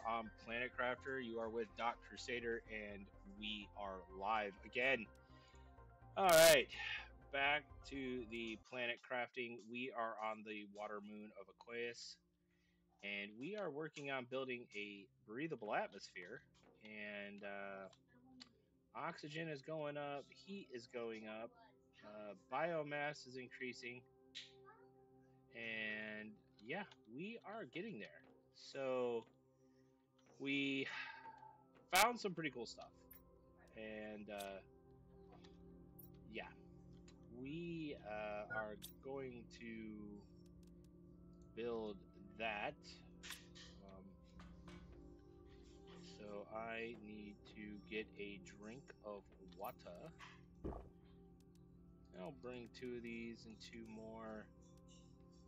on Planet Crafter. You are with Doc Crusader, and we are live again. All right, back to the planet crafting. We are on the water moon of Aquarius, and we are working on building a breathable atmosphere. And oxygen is going up, heat is going up, biomass is increasing, and yeah, we are getting there. So we found some pretty cool stuff, and yeah, we are going to build that. Um, so I need to get a drink of water. I'll bring two of these and two more,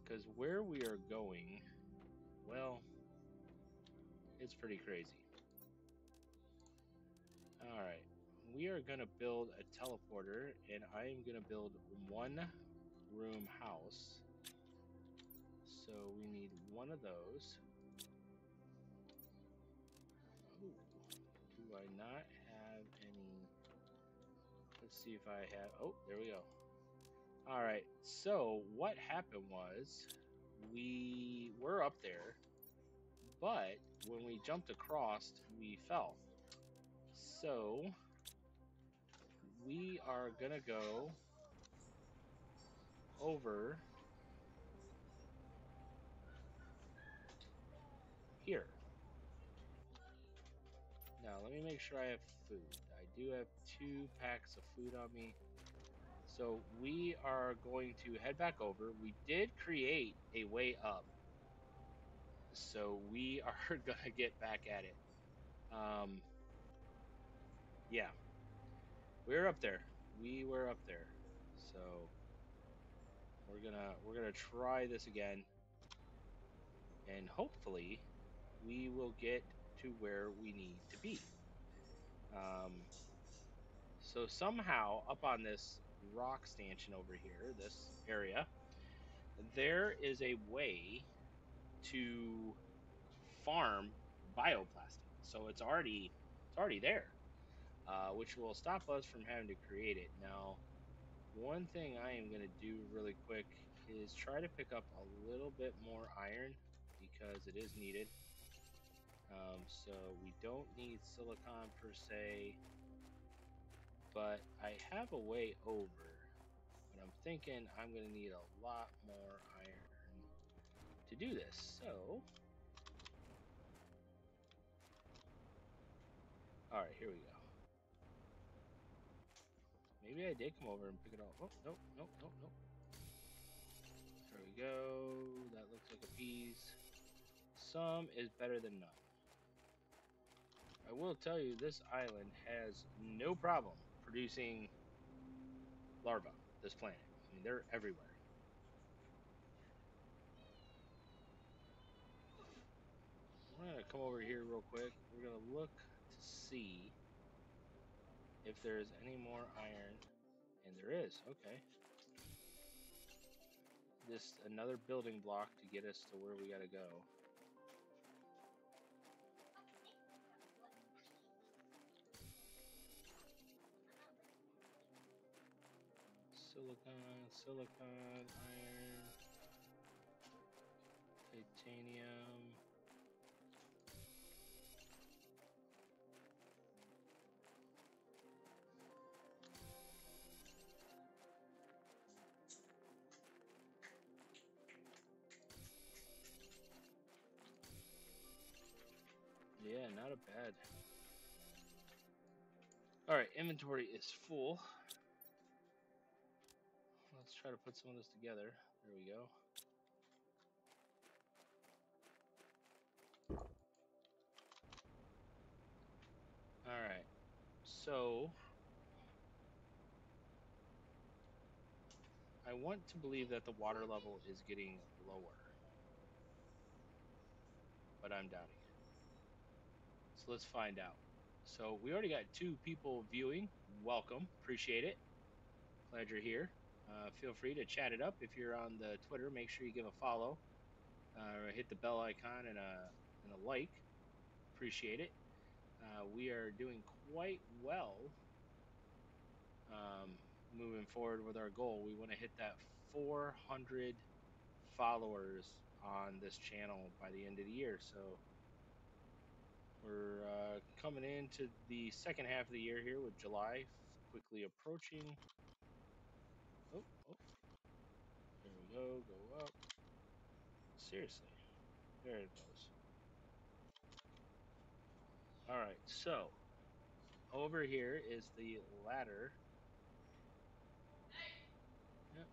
because where we are going, well, it's pretty crazy. All right, we are going to build a teleporter, and I am going to build one room house. So we need one of those. Oh, do I not have any? Let's see if I have. Oh, there we go. All right. So what happened was we were up there, but when we jumped across, we fell. So we are gonna go over here. Now let me make sure I have food. I do have 2 packs of food on me. So we are going to head back over. We did create a way up. So we are gonna get back at it. Um, yeah, we're up there. We were up there. So we're gonna try this again, and hopefully we will get to where we need to be. Um, so somehow up on this rock stanchion over here, this area, there is a way to farm bioplastic. So it's already there, which will stop us from having to create it. Now, one thing I am going to do really quick is try to pick up a little bit more iron because it is needed. So we don't need silicon per se, but I have a way over. But I'm thinking I'm going to need a lot more iron to do this. So, all right, here we go. Maybe I did come over and pick it up. Oh, nope, nope, nope, nope. There we go. That looks like a piece. Some is better than none. I will tell you, this island has no problem producing larvae, this planet. I mean, they're everywhere. We're going to come over here real quick. We're going to look to see if there's any more iron. And there is. Okay. This another building block to get us to where we got to go. Silicon, iron, titanium. Yeah, not a bad. All right, inventory is full. Let's try to put some of this together. There we go. All right. So I want to believe that the water level is getting lower, but I'm doubting it. So let's find out. So we already got 2 people viewing. Welcome. Appreciate it. Glad you're here. Feel free to chat it up. If you're on the Twitter, make sure you give a follow. Hit the bell icon and a like. appreciate it. We are doing quite well um, moving forward with our goal. We want to hit that 400 followers on this channel by the end of the year. So we're coming into the second half of the year here with July quickly approaching. Oh, oh, there we go. Go up. Seriously, there it goes. All right, so over here is the ladder. Yep,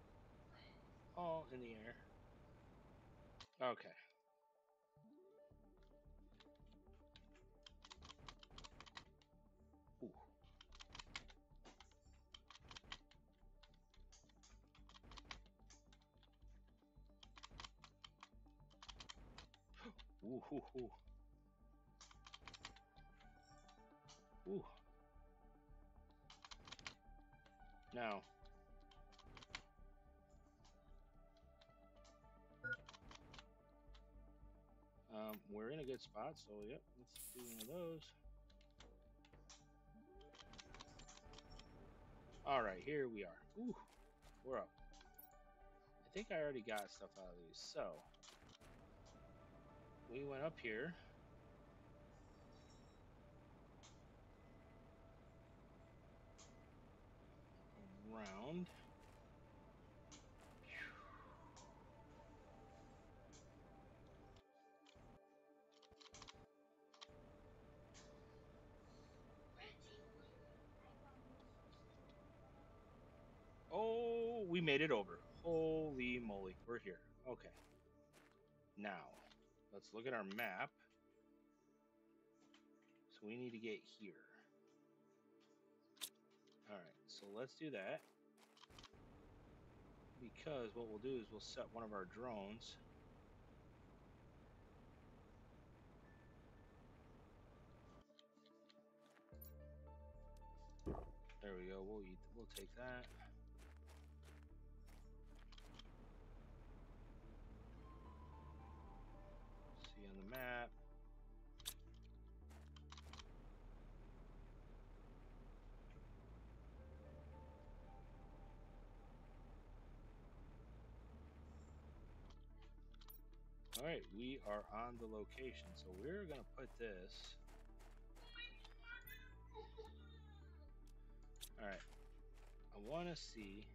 all in the air. Okay. Ooh. Ooh, ooh, ooh. Ooh. Now, we're in a good spot, so yep, let's do one of those. All right, here we are. Ooh, we're up. I think I already got stuff out of these. So we went up here. Around. Oh, we made it over. Holy moly, we're here. Okay. Now, let's look at our map. So we need to get here. All right, so let's do that. Because what we'll do is we'll set one of our drones. There we go. We'll take that. See on the map. All right, we are on the location. So we're going to put this. All right. I want to see.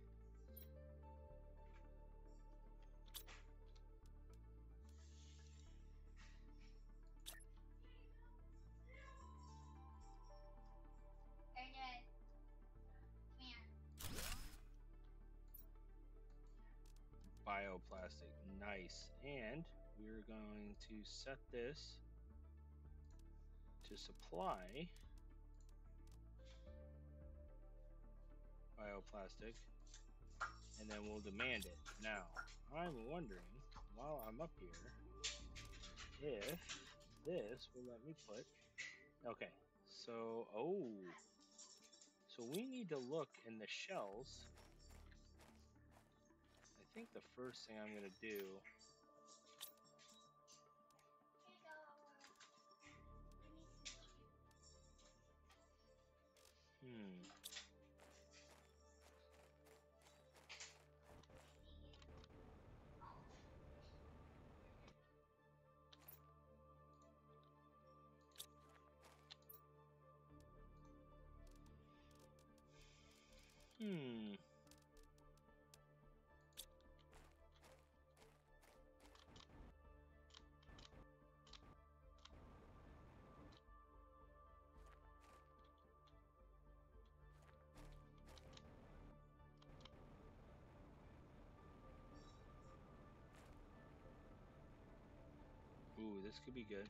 Bioplastic. Nice. And we're going to set this to supply bioplastic, and then we'll demand it. Now, I'm wondering, while I'm up here, if this will let me put. Okay, so, oh. So we need to look in the shells. I think the first thing I'm going to do. Hmm. Hmm. Ooh, this could be good.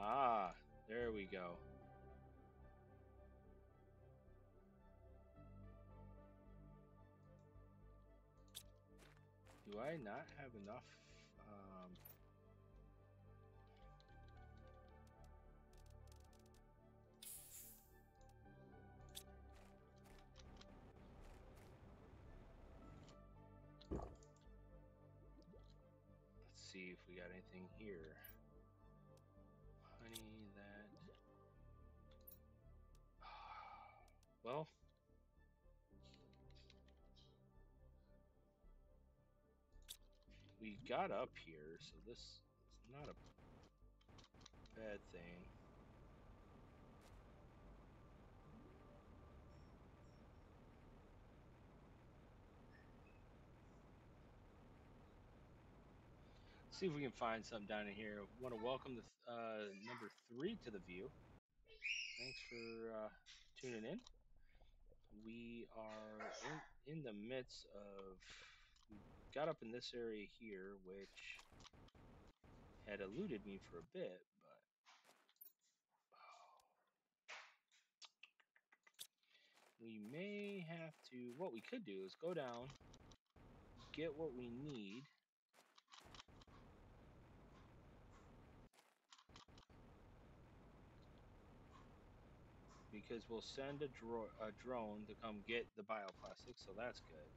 Ah, there we go. Do I not have enough? if we got anything here. Honey, that. Well, we got up here, so this is not a bad thing. See if we can find something down in here. Want to welcome the number 3 to the view. Thanks for tuning in. We are in the midst of. We got up in this area here, which had eluded me for a bit, but we may have to. What we could do is go down, get what we need. Because we'll send a drone to come get the bioplastic, so that's good.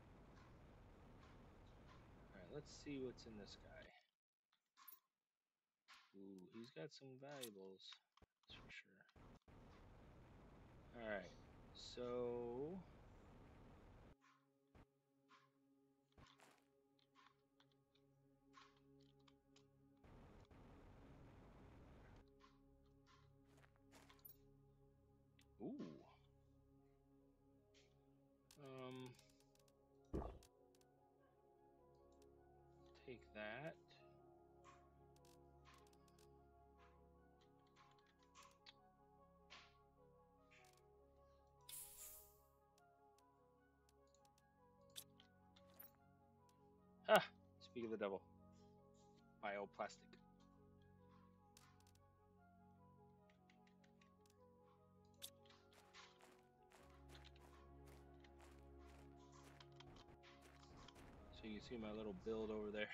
All right, let's see what's in this guy. Ooh, he's got some valuables, that's for sure. All right, so ooh, take that. Ah, speak of the devil. Bioplastic. So you can see my little build over there.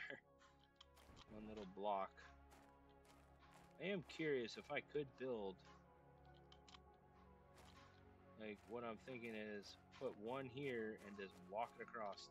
One little block. I am curious if I could build. Like, what I'm thinking is put one here and just walk it across.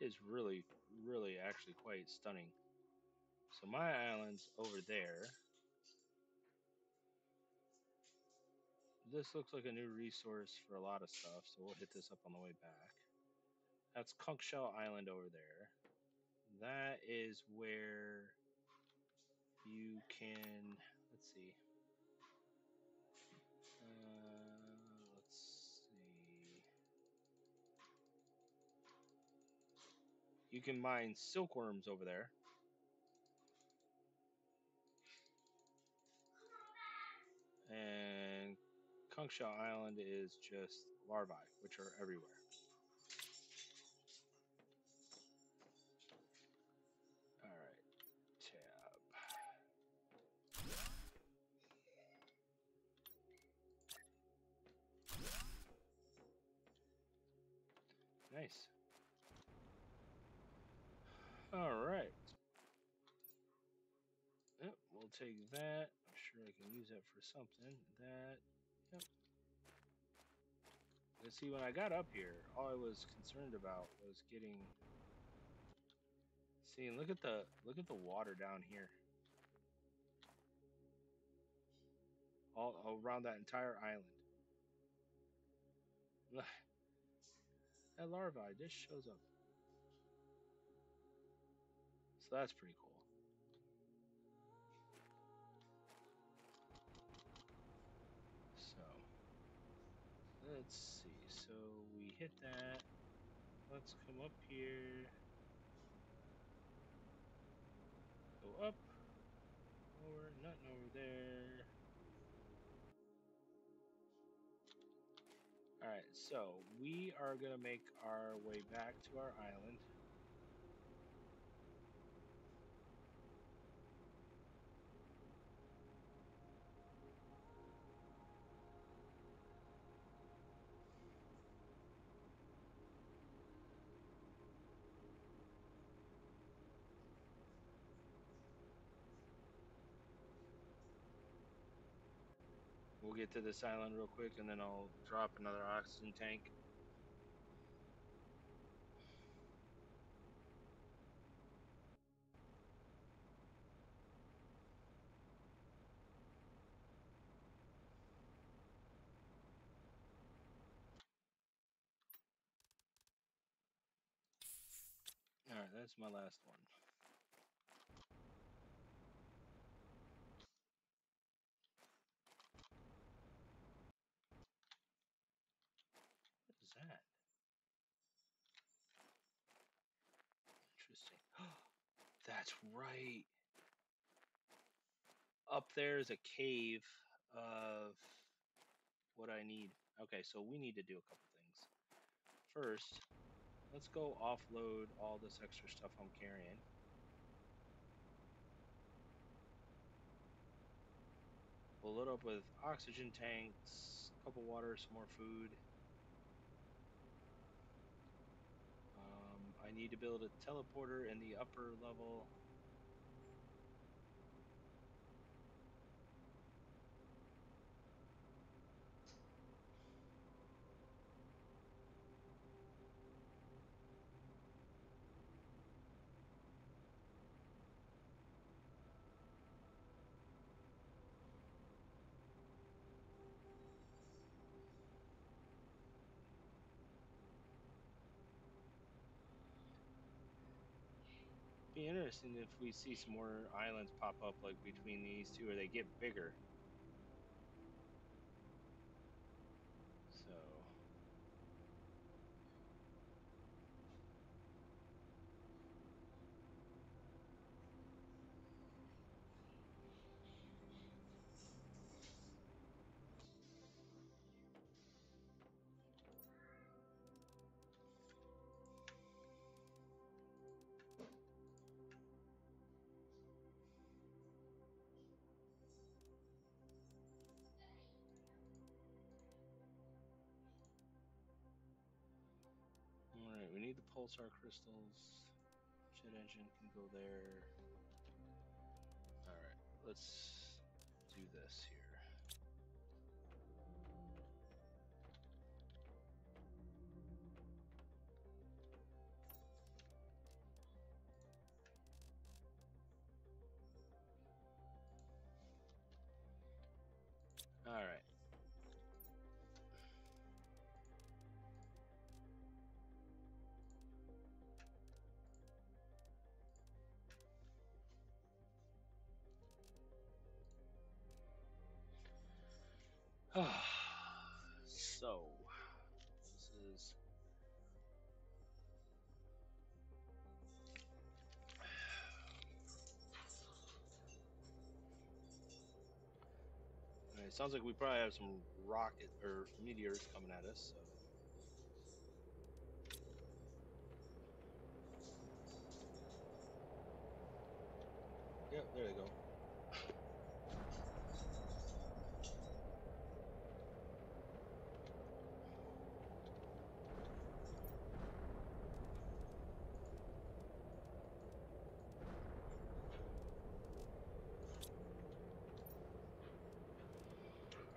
Is really, really actually quite stunning. So my island's over there. This looks like a new resource for a lot of stuff, so we'll hit this up on the way back. That's Conch Shell Island over there. That is where you can, let's see. Let's see. You can mine silkworms over there. And Conch Shell Island is just larvae, which are everywhere. All right, tab. Nice. All right. Yep, we'll take that. I'm sure I can use that for something. That. Yep. And see, when I got up here, all I was concerned about was getting. See, look at the water down here. All around that entire island. That larvae just shows up. So that's pretty cool. So let's see. So we hit that. Let's come up here. go up. Over, nothing over there. Alright, so we are going to make our way back to our island. We'll get to this island real quick and then I'll drop another oxygen tank. Alright, that's my last one. What is that? Interesting. That's right. Up there is a cave of what I need. Okay, so we need to do a couple things. First, let's go offload all this extra stuff I'm carrying. We'll load up with oxygen tanks, a couple water, some more food. I need to build a teleporter in the upper level. Be interesting if we see some more islands pop up like between these two or they get bigger. So alright, we need the pulsar crystals. Jet engine can go there. Alright, let's do this here. Alright. So, this is it sounds like we probably have some rocket or meteors coming at us. So. Yep, there they go.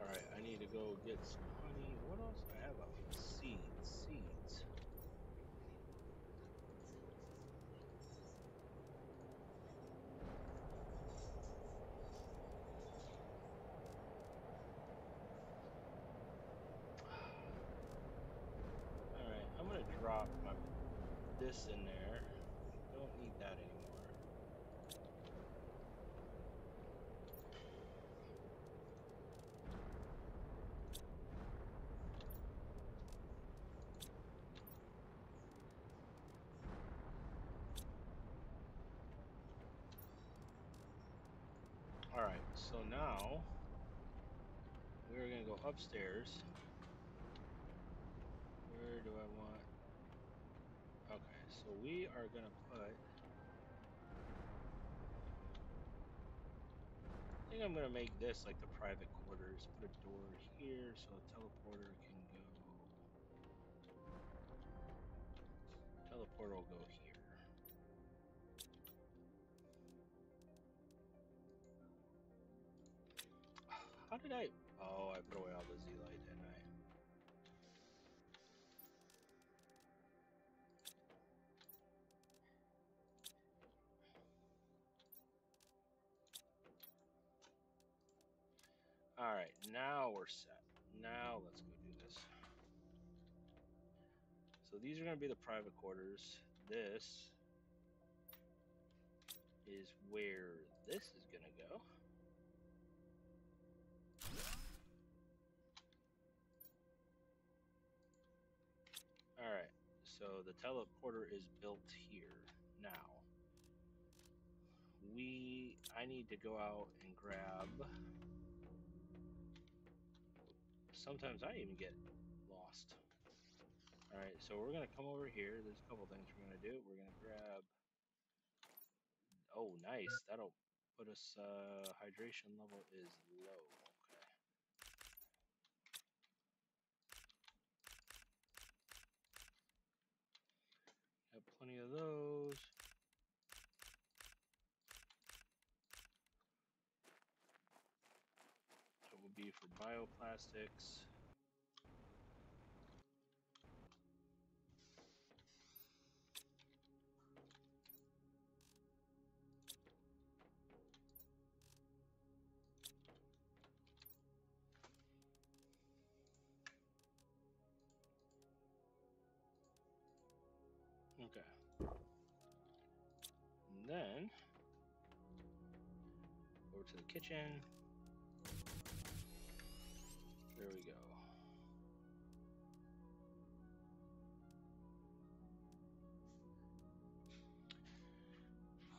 Alright, I need to go get some honey. What else? I have seeds. Alright, I'm gonna drop this in there. Don't need that anymore. Alright, so now we're gonna go upstairs. Where do I want? Okay, so we are gonna put. I think I'm gonna make this like the private quarters. Put a door here so a teleporter can go. Teleporter will go here. How did I? Oh, I put away all the Z light, didn't I? All right, now we're set. Now let's go do this. So these are gonna be the private quarters. This is where this is gonna go. All right, so the teleporter is built here now. I need to go out and grab. Sometimes I even get lost. All right, so we're gonna come over here. There's a couple things we're gonna do. We're gonna grab. Oh, nice. That'll put us. Hydration level is low. Okay. Got plenty of those. That will be for bioplastics. Okay. And then over to the kitchen. There we go.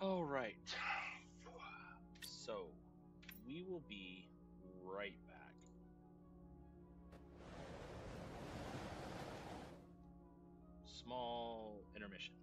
All right. So we will be right back. Small intermission.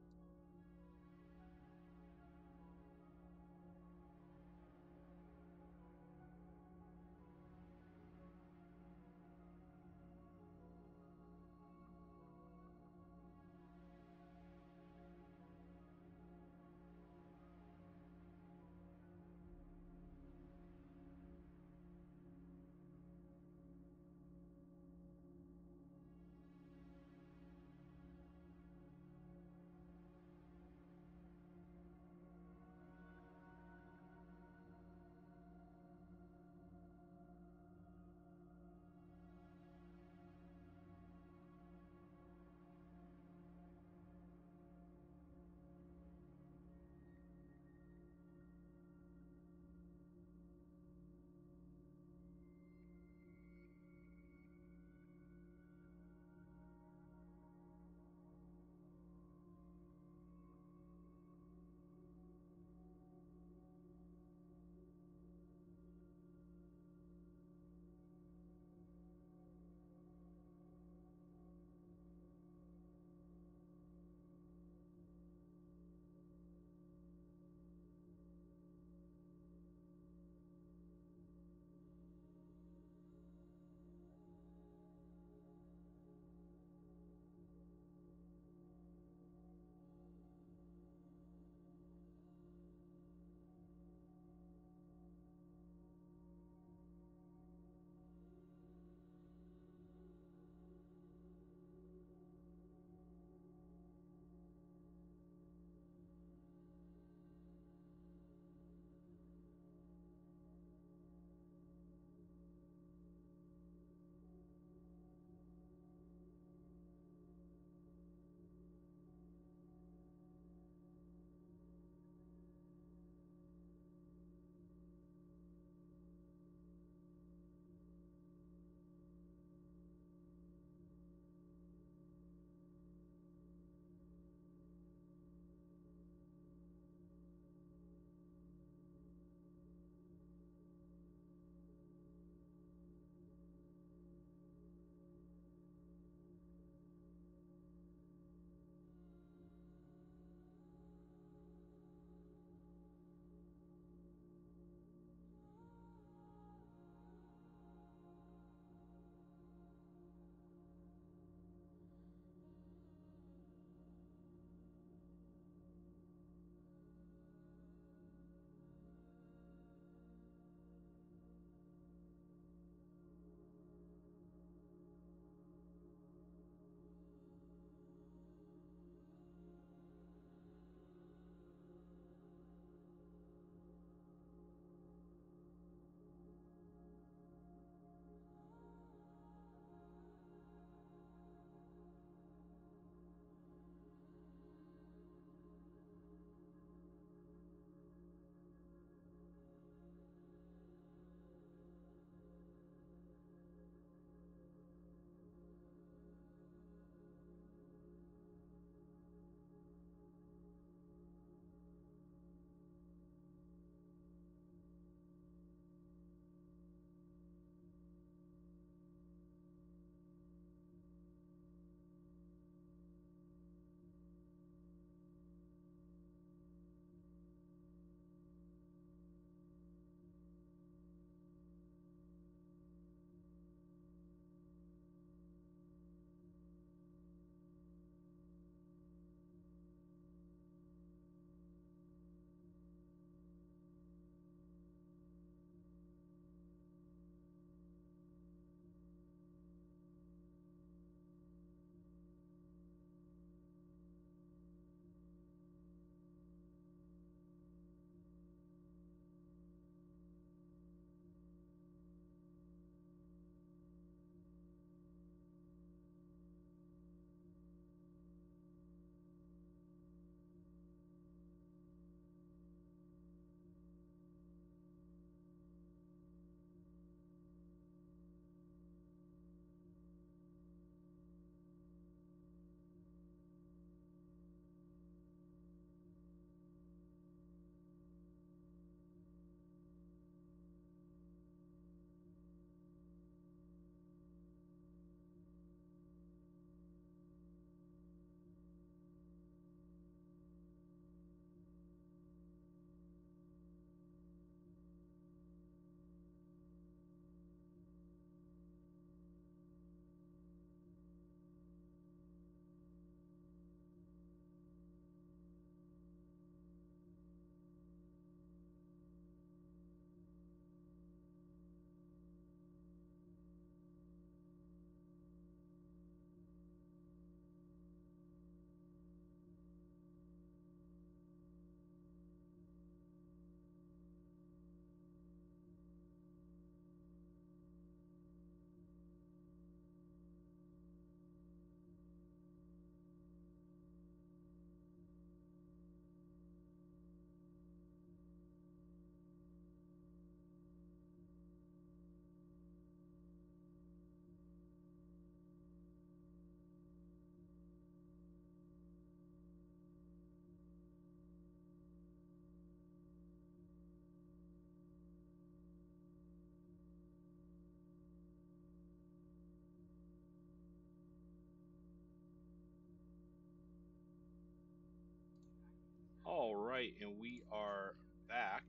All right, and we are back.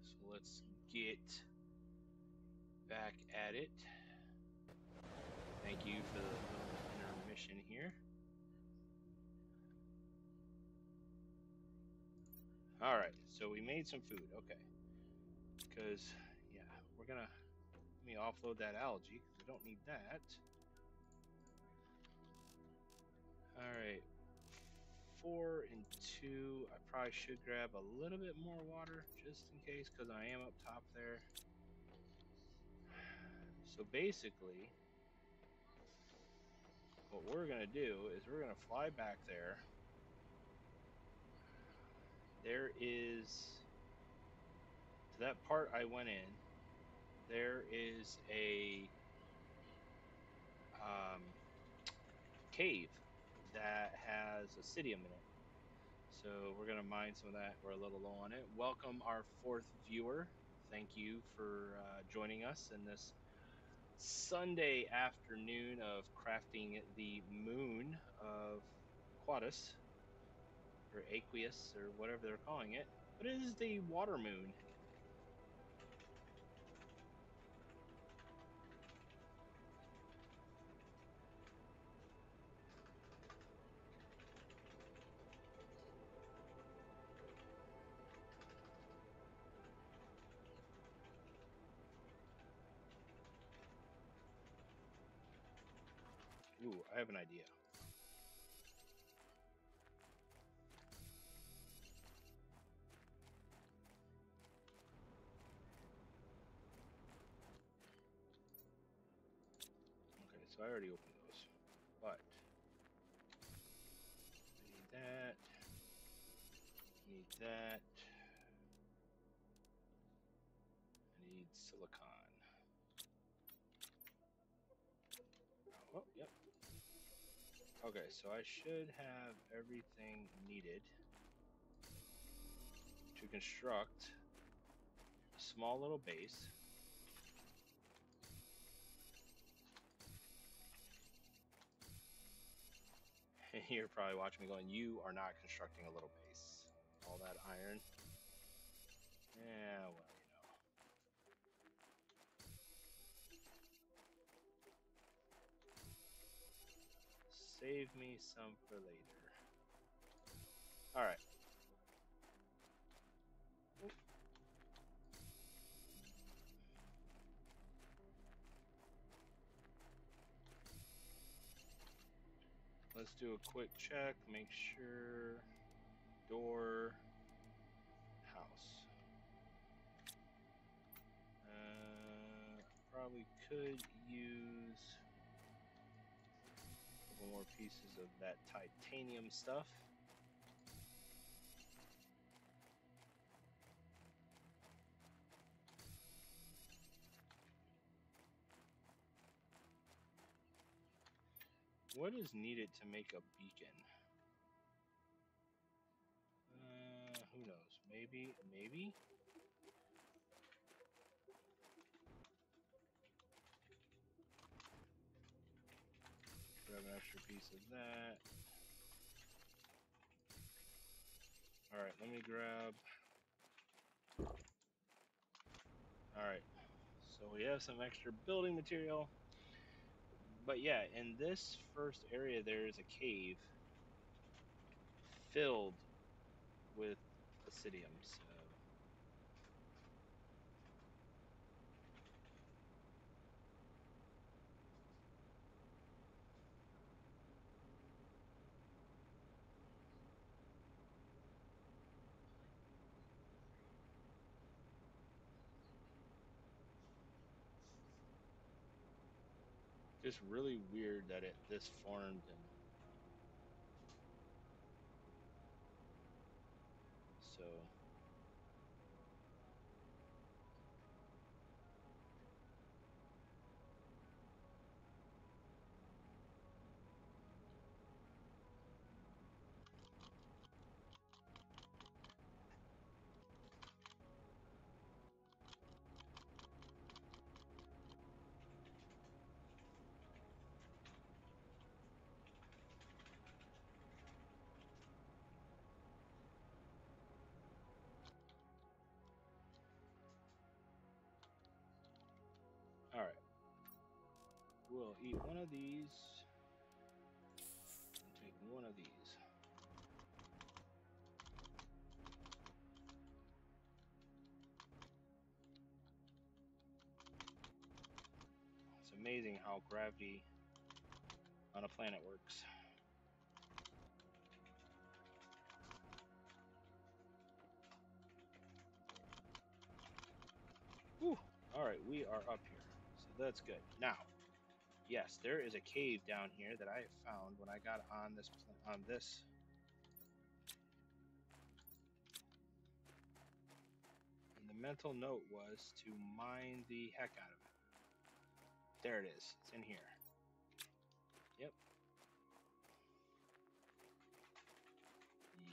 So let's get back at it. Thank you for the little intermission here. All right, so we made some food. Okay, because yeah, we're gonna let me offload that algae because I don't need that. All right, 4 and 2. I probably should grab a little bit more water just in case because I am up top there. So basically, what we're gonna do is we're gonna fly back there. There is to that part I went in. There is a cave that has Obsidian in it. So we're gonna mine some of that. We're a little low on it. Welcome our 4th viewer. Thank you for joining us in this Sunday afternoon of crafting the moon of Quadus, or Aqueous, or whatever they're calling it. But it is the water moon. Ooh, I have an idea. Okay, so I already opened those, but I need that. Need that. I need silicon. Oh, yep. Okay, so I should have everything needed to construct a small little base. And you're probably watching me going, you are not constructing a little base. All that iron. Yeah, well, Save me some for later. Alright. Let's do a quick check. Make sure. Door. House. Probably could use a couple more pieces of that titanium stuff. What is needed to make a beacon? Who knows? Maybe. Grab an extra piece of that. Alright, let me grab. Alright, so we have some extra building material. But yeah, in this first area, there is a cave filled with Obsidium. So just really weird that this formed and so we'll eat one of these and take one of these. It's amazing how gravity on a planet works. Whew. All right, we are up here, so that's good. Now, yes, there is a cave down here that I found when I got on this. And the mental note was to mine the heck out of it. There it is. It's in here. Yep.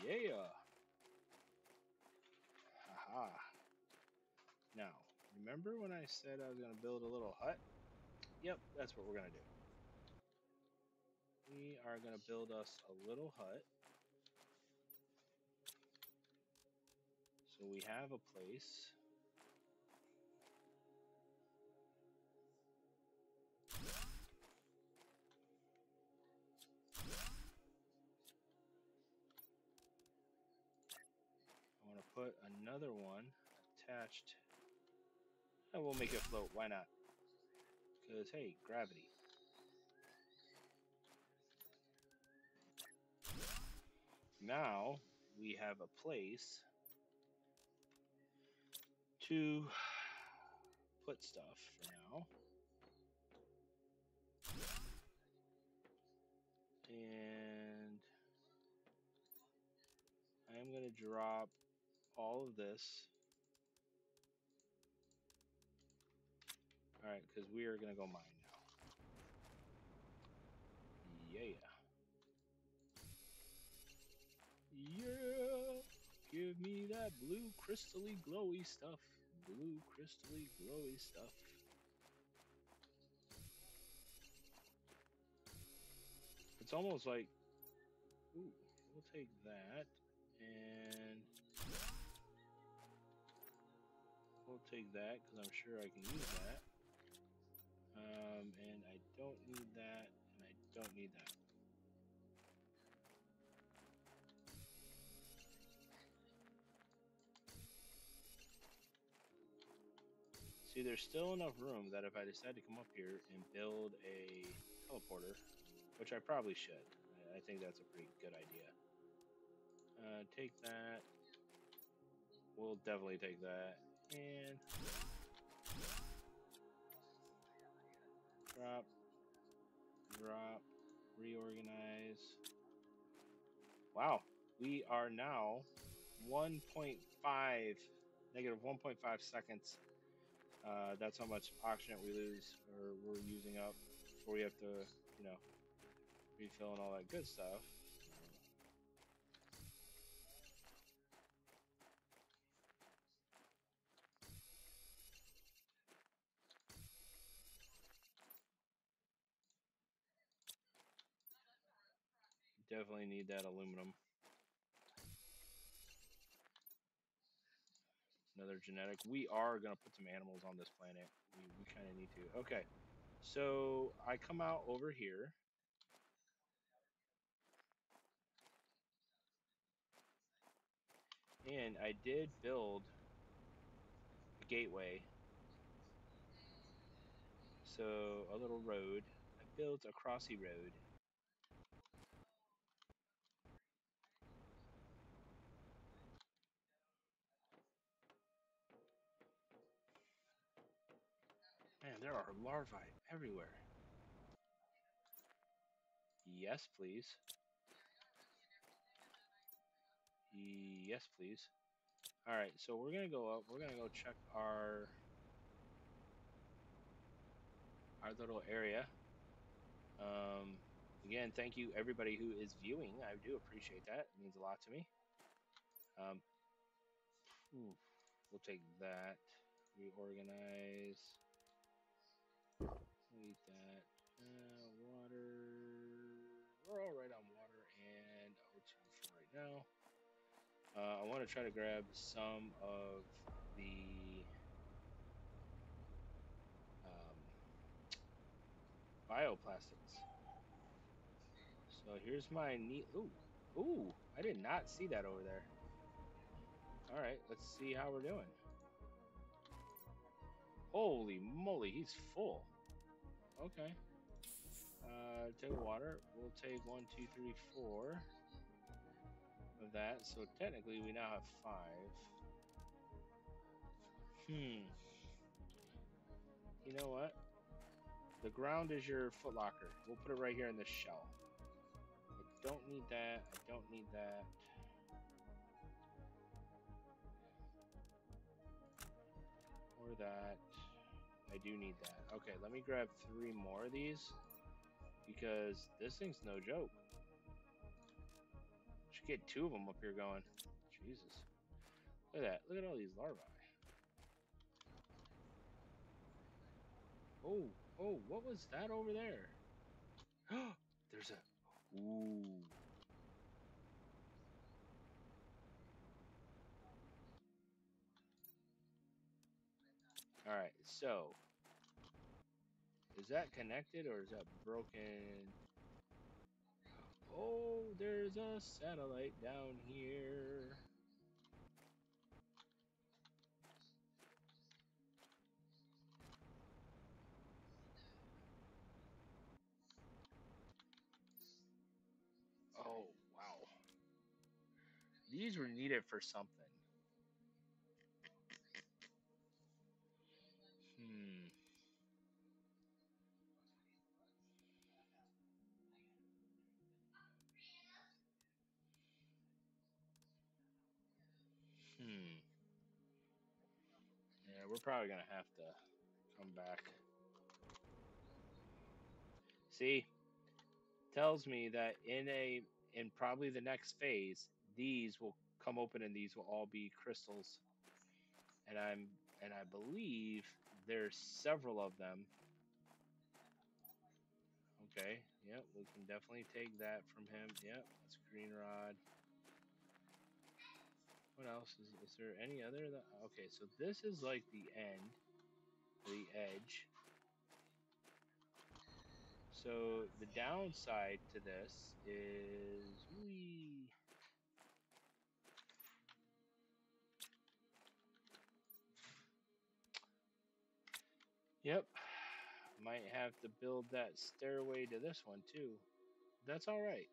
Yeah. Haha. Now, remember when I said I was going to build a little hut? Yep, that's what we're going to do. We are going to build us a little hut. So we have a place. I want to put another one attached. And we'll make it float. Why not? Because, hey, gravity. Now we have a place to put stuff for now. And I am going to drop all of this. All right, because we are going to go mine now. Yeah. Yeah. Give me that blue crystally glowy stuff. Blue crystally glowy stuff. It's almost like, ooh, we'll take that and we'll take that because I'm sure I can use that. And I don't need that, and I don't need that. See, there's still enough room that if I decide to come up here and build a teleporter, which I probably should, I think that's a pretty good idea. Take that. We'll definitely take that. And drop, drop, reorganize. Wow, we are now 1.5, negative 1.5 seconds. That's how much oxygen we lose or we're using up before we have to, refill and all that good stuff. Definitely need that aluminum. Another genetic. We are going to put some animals on this planet. We kind of need to. Okay. So I come out over here. And I did build a gateway. So a little road. I built a crossy road. Man, there are larvae everywhere. Yes, please. Yes, please. All right, so we're gonna go up. We're gonna go check our little area. Um, Again, thank you everybody who is viewing. I do appreciate that. It means a lot to me. Um, we'll take that. Reorganize. We'll eat that. Water. We're all right on water and O2 for right now. I want to try to grab some of the bioplastics. So here's my neat. Ooh! I did not see that over there. All right, let's see how we're doing. Holy moly, he's full. Okay. Take water. We'll take 1, 2, 3, 4 of that. So technically, we now have 5. Hmm. You know what? The ground is your footlocker. We'll put it right here in this shell. I don't need that. I don't need that. Or that. I do need that. Okay, let me grab 3 more of these because this thing's no joke. Should get 2 of them up here going. Jesus. Look at that. Look at all these larvae. Oh, what was that over there? There's a. Ooh. Alright, so. Is that connected or is that broken? Oh, there's a satellite down here. Oh, wow. These were needed for something. Hmm. Hmm. Yeah, we're probably gonna have to come back. See, tells me that in probably the next phase, these will come open and these will all be crystals. And I believe there's several of them. Okay, yep, we can definitely take that from him. Yep, that's green rod. What else is there any other that okay, so this is like the end, the edge. So the downside to this is we yep. Might have to build that stairway to this one too. That's all right.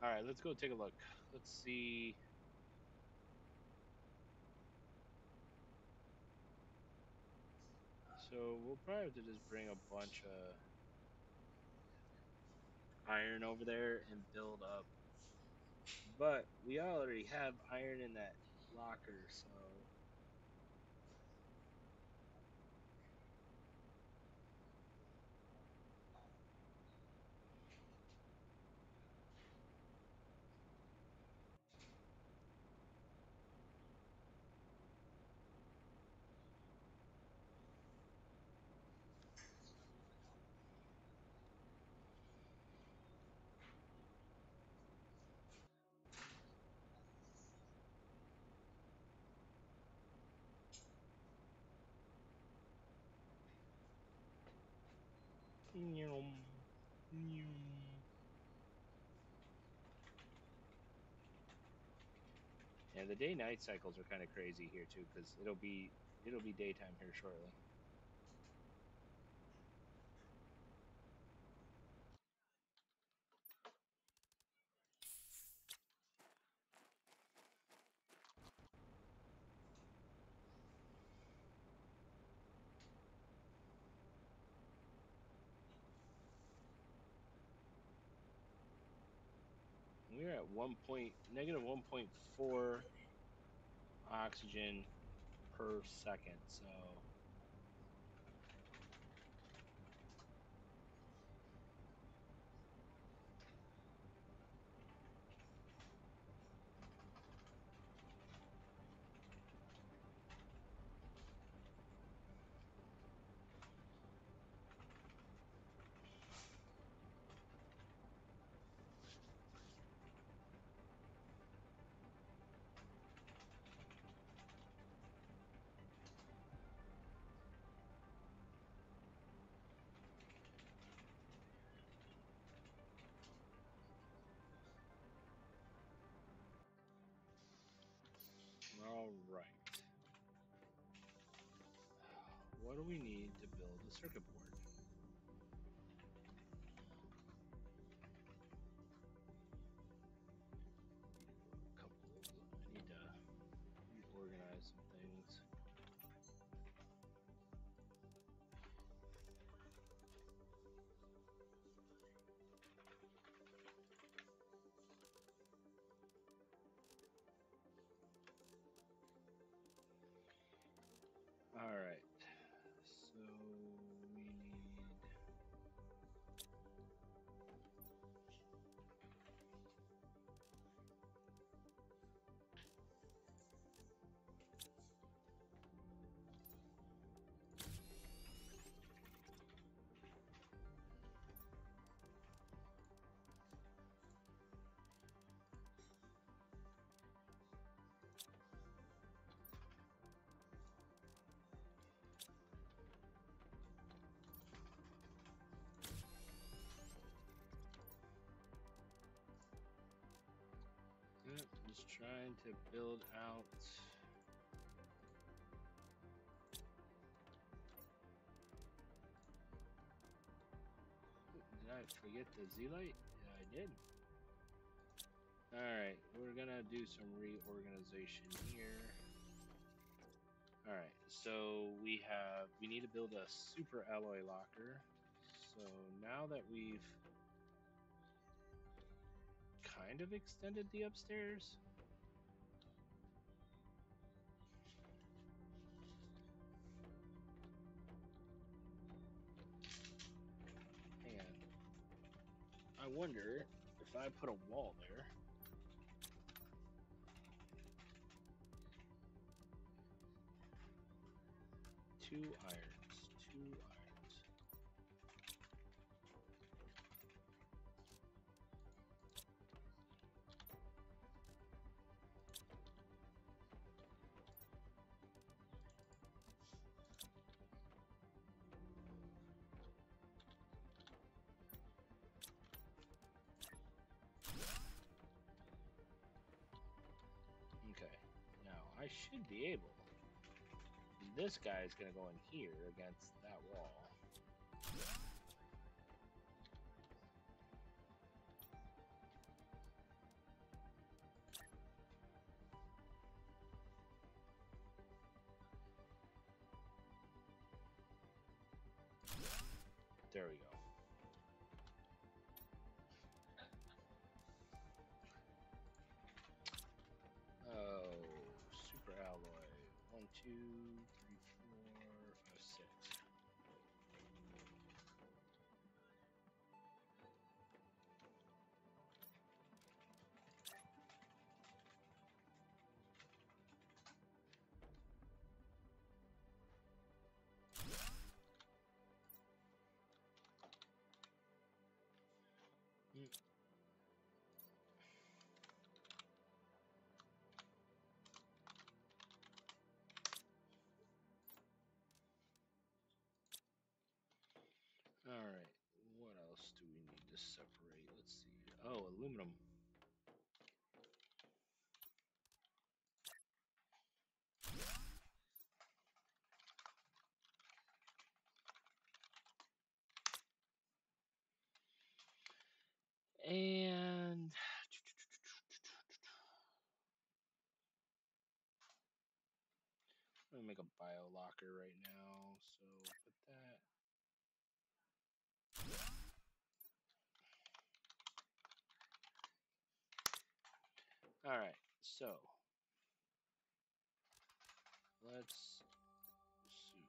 All right, let's go take a look. Let's see. So we'll probably have to just bring a bunch of iron over there and build up. But we already have iron in that locker, so Nyum, nyum. And the day night cycles are kind of crazy here too, because it'll be daytime here shortly. We're at 1.4 oxygen per second. So All right. What do we need to build a circuit board? I need to reorganize some things. All right. So we need. Yep, just trying to build out. Did I forget the Z-Light? Yeah, I did. Alright, we're gonna do some reorganization here. Alright, so we need to build a super alloy locker. So now that we've kind of extended the upstairs, hang on. I wonder if I put a wall there. Two irons. Okay, now I should be able. This guy is going to go in here against that wall. There we go. Oh, super alloy. 1, 2, 3, 4, 5, 6. All right. What else do we need to separate? Let's see. Oh, aluminum. And I'm gonna make a bio locker right now. So put that. All right. So let's see.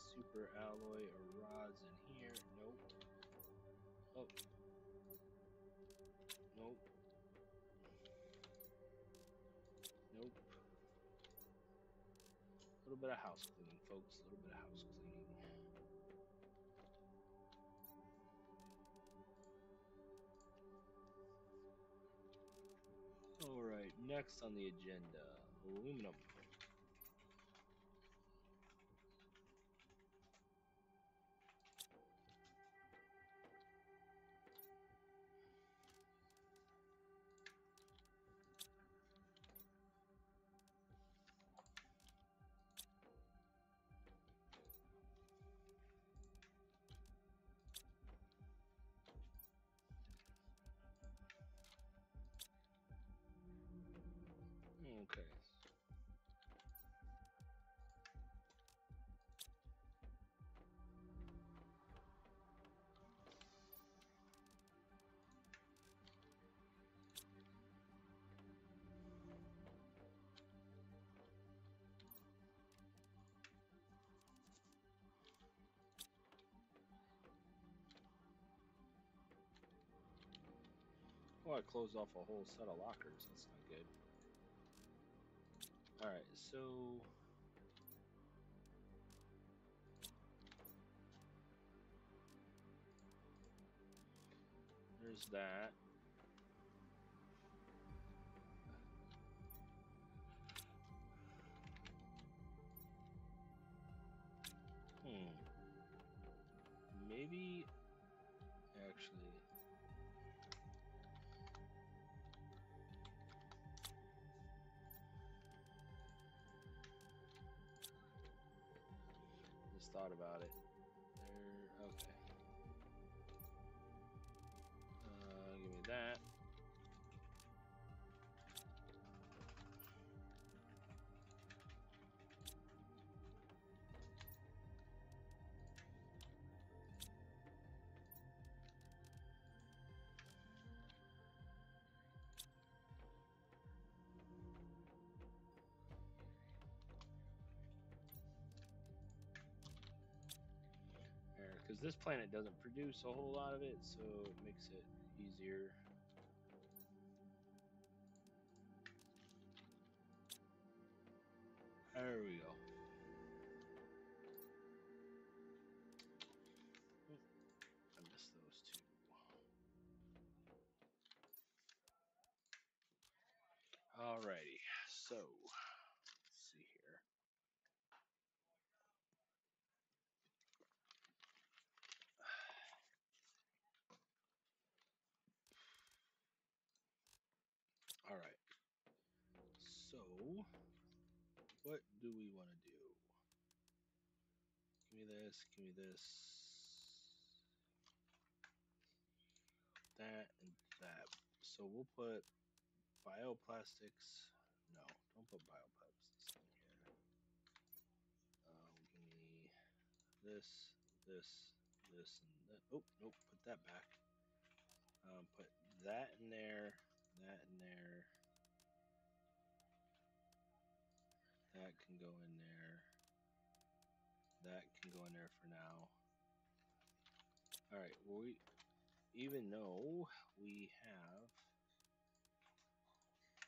super alloy or rods in here. Nope. Oh. Nope. Nope. A little bit of house cleaning, folks. A little bit of house cleaning. Alright, next on the agenda, aluminum. Okay. Oh, I closed off a whole set of lockers. That's not good. Alright, so there's that. Maybe actually. Just thought about it. There. Okay. Give me that. Because this planet doesn't produce a whole lot of it, so it makes it easier. There we go. I missed those two. Alrighty, so let's see here. Alright, so what do we want to do? Give me this, give me this, that, and that. So we'll put bioplastics. No, don't put bioplastics in here. Give me this, this, this, and that. Oh, nope, put that back. Put that in there, that in there. That can go in there. That can go in there for now. Alright, well, even though we have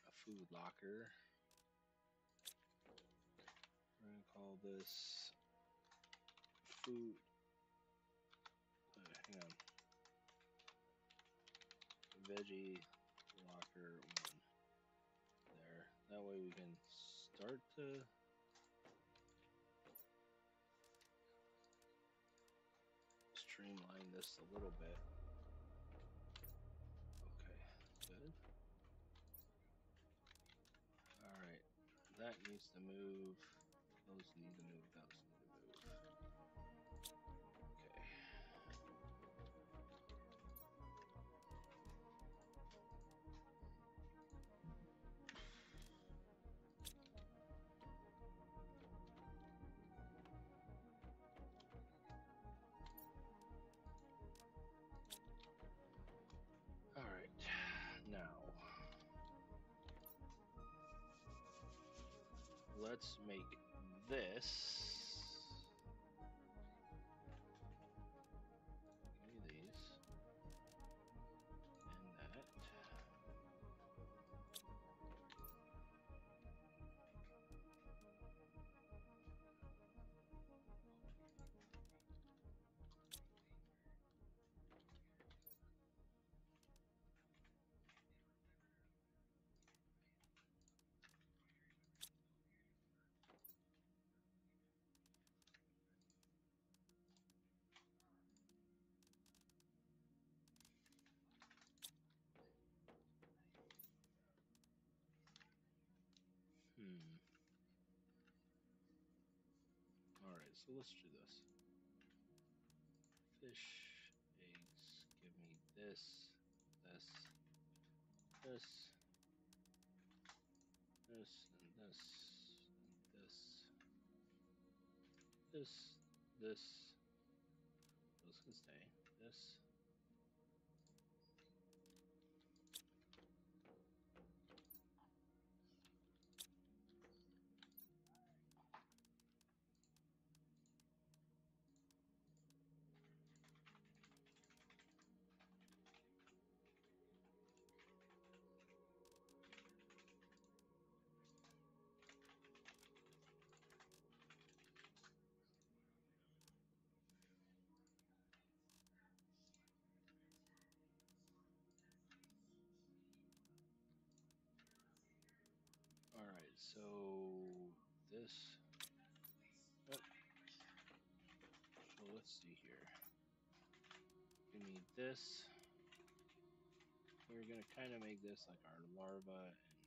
a food locker, we're going to call this food. Hang on. Veggie locker 1. There. That way we can start to streamline this a little bit. Okay, good. Alright, that needs to move. Those need to move. Those need to move. Okay. Alright, now let's make this So let's do this. Fish, eggs, give me this, this, this, this, and this, and this. Those can stay. This. All right, so this. Oh, so let's see here. We need this. We're gonna kind of make this like our larva and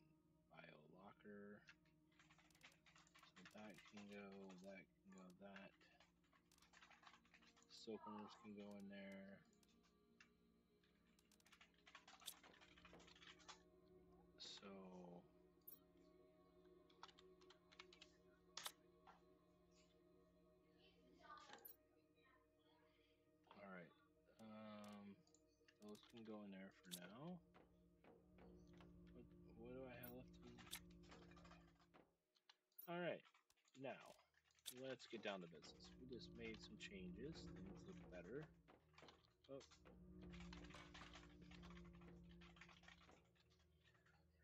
bio locker. So that can go, that can go, that. Soap openers can go in there. So all right, those can go in there for now. What do I have left? All right, now let's get down to business. We just made some changes. Things look better. Oh.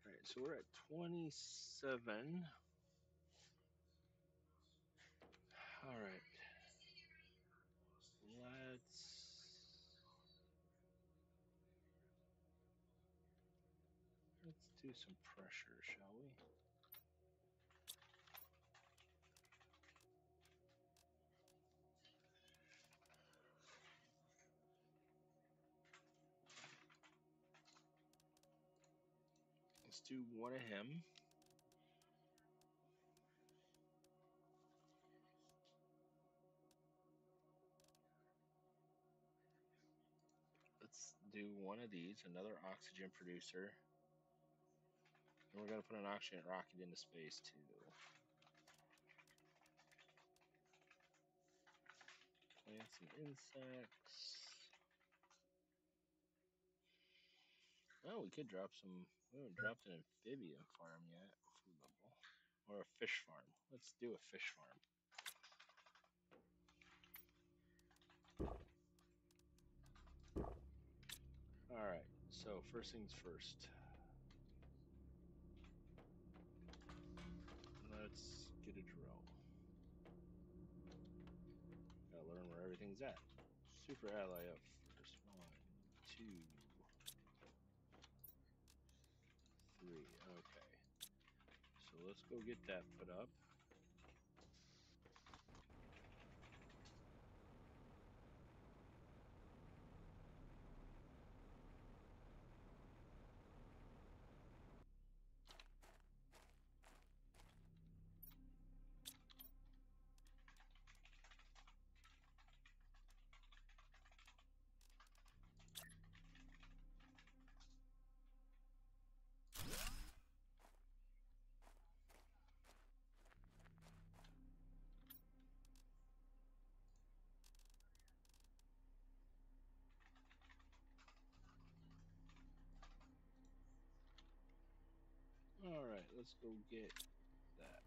All right, so we're at 27. All right. Let's do some pressure, shall we? Let's do one of him. Let's do one of these, another oxygen producer. And we're going to put an oxygen rocket into space too. Plants and insects. Oh, we could drop some. We haven't dropped an amphibian farm yet. Food level. Or a fish farm. Let's do a fish farm. Alright, so first things first. Let's get a drill. Gotta learn where everything's at. Super ally up first. 1, 2, 3. Okay. So let's go get that put up. Alright, let's go get that.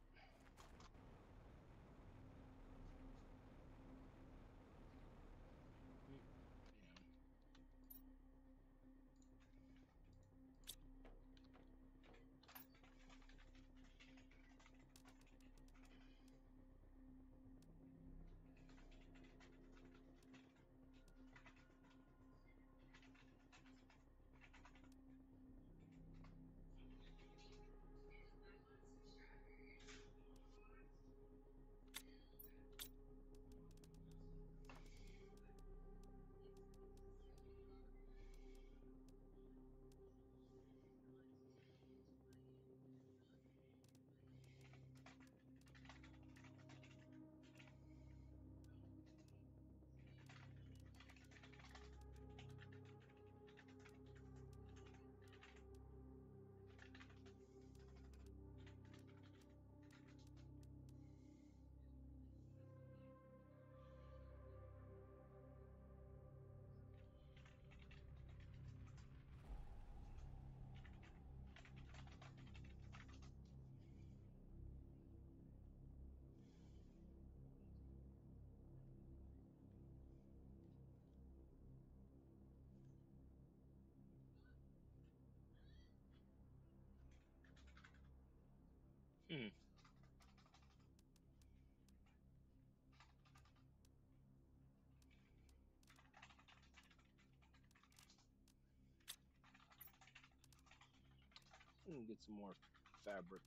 and get some more fabric.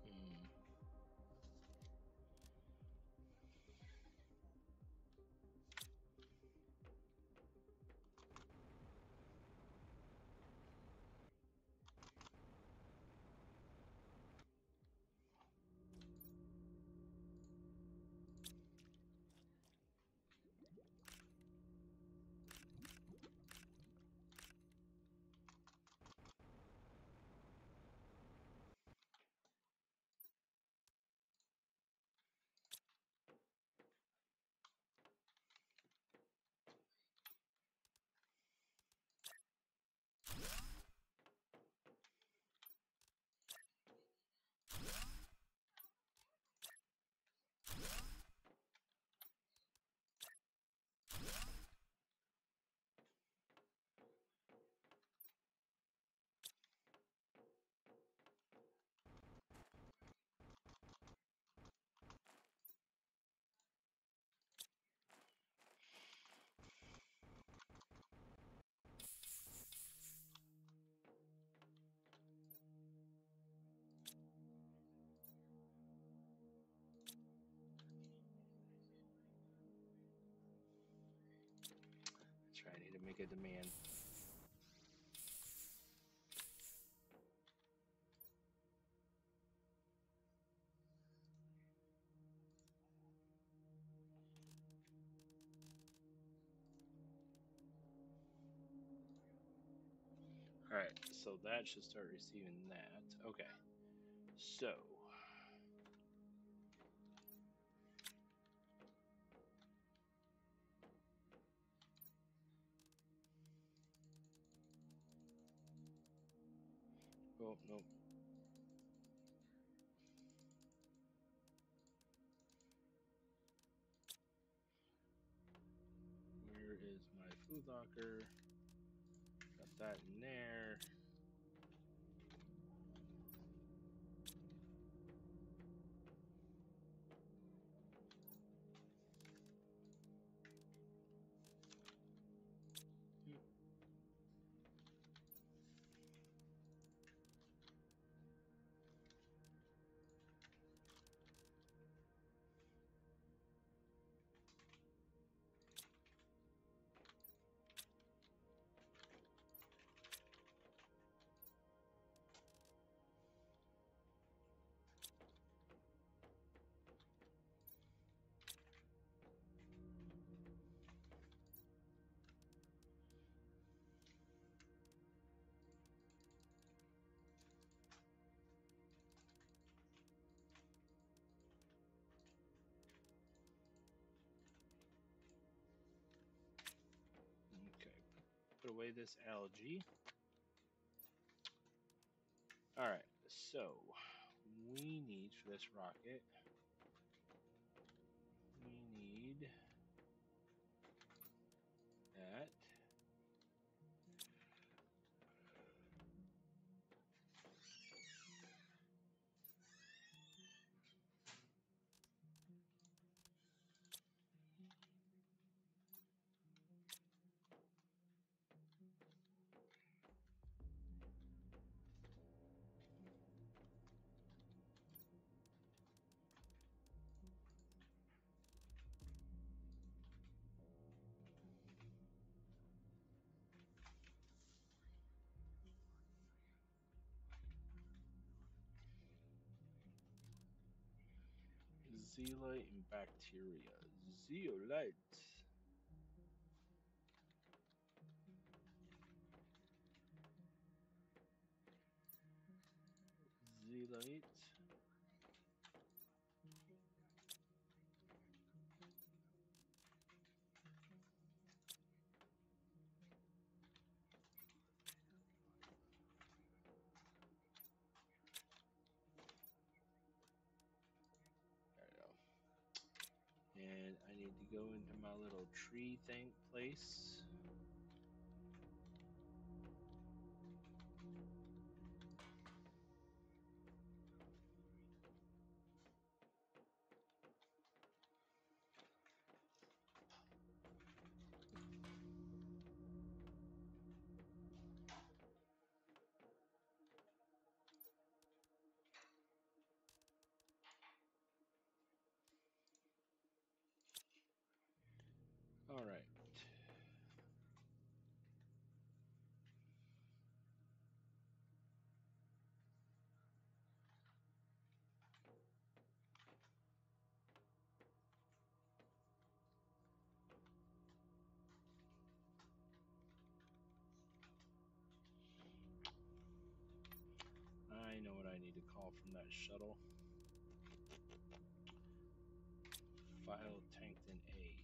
Hmm. That's right. I need to make a demand. All right, so that should start receiving that. Okay, so oh no, where is my food locker? Got that in there. Okay, put away this algae. All right, so we need for this rocket, we need that. zeolite and bacteria. Zeolite. Zeolite. And I need to go into my little tree thing place. All right. I know what I need to call from that shuttle. File tanked in A.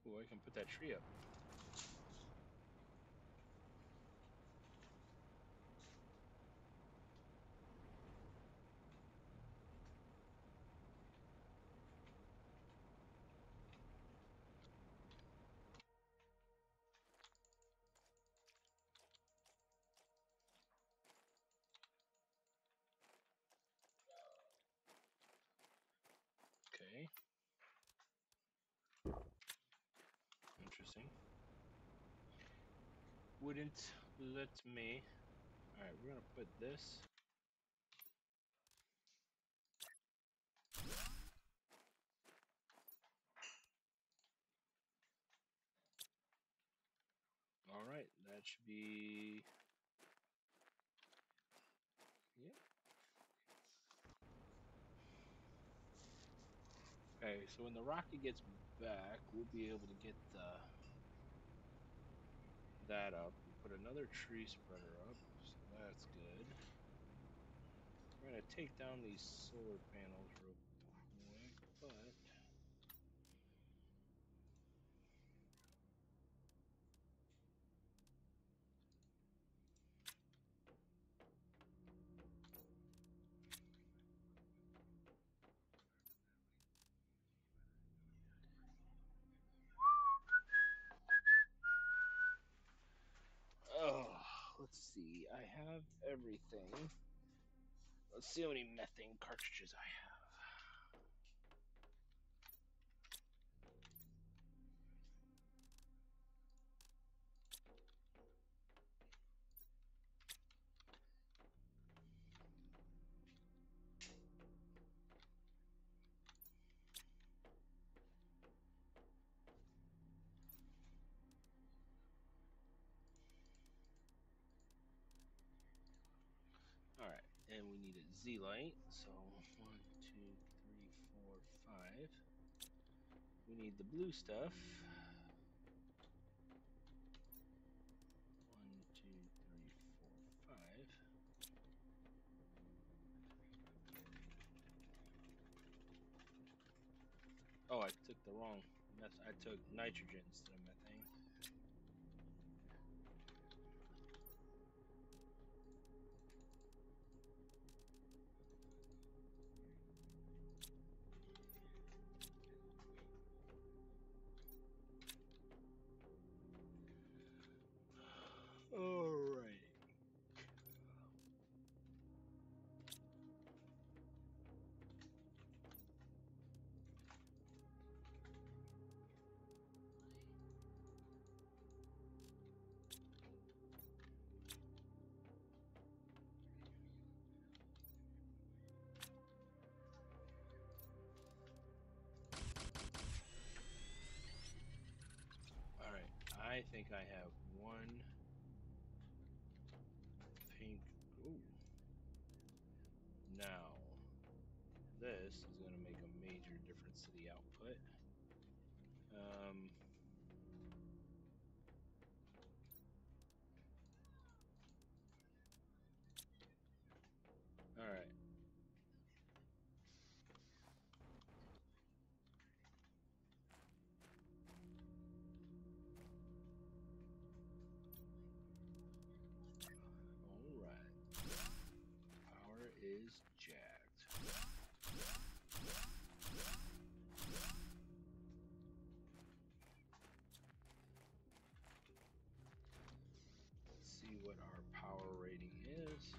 Oh, I can put that tree up. Okay. Interesting. Wouldn't let me. All right, we're gonna put this. All right, that should be. Yep. Okay, so when the rocket gets back, we'll be able to get that up. We'll put another tree spreader up, so that's good. We're gonna take down these solar panels real quick, but oh, let's see. I have everything. Let's see how many methane cartridges I have. All right, and we need a Z light. So 1, 2, 3, 4, 5. We need the blue stuff. 1, 2, 3, 4, 5. Oh, I took the wrong. I took nitrogen instead of methane. Alright. I think I have one pink. Ooh. Now, this is going to make a major difference to the output. All right. All right. Power is jacked. Let's see what our power rating is.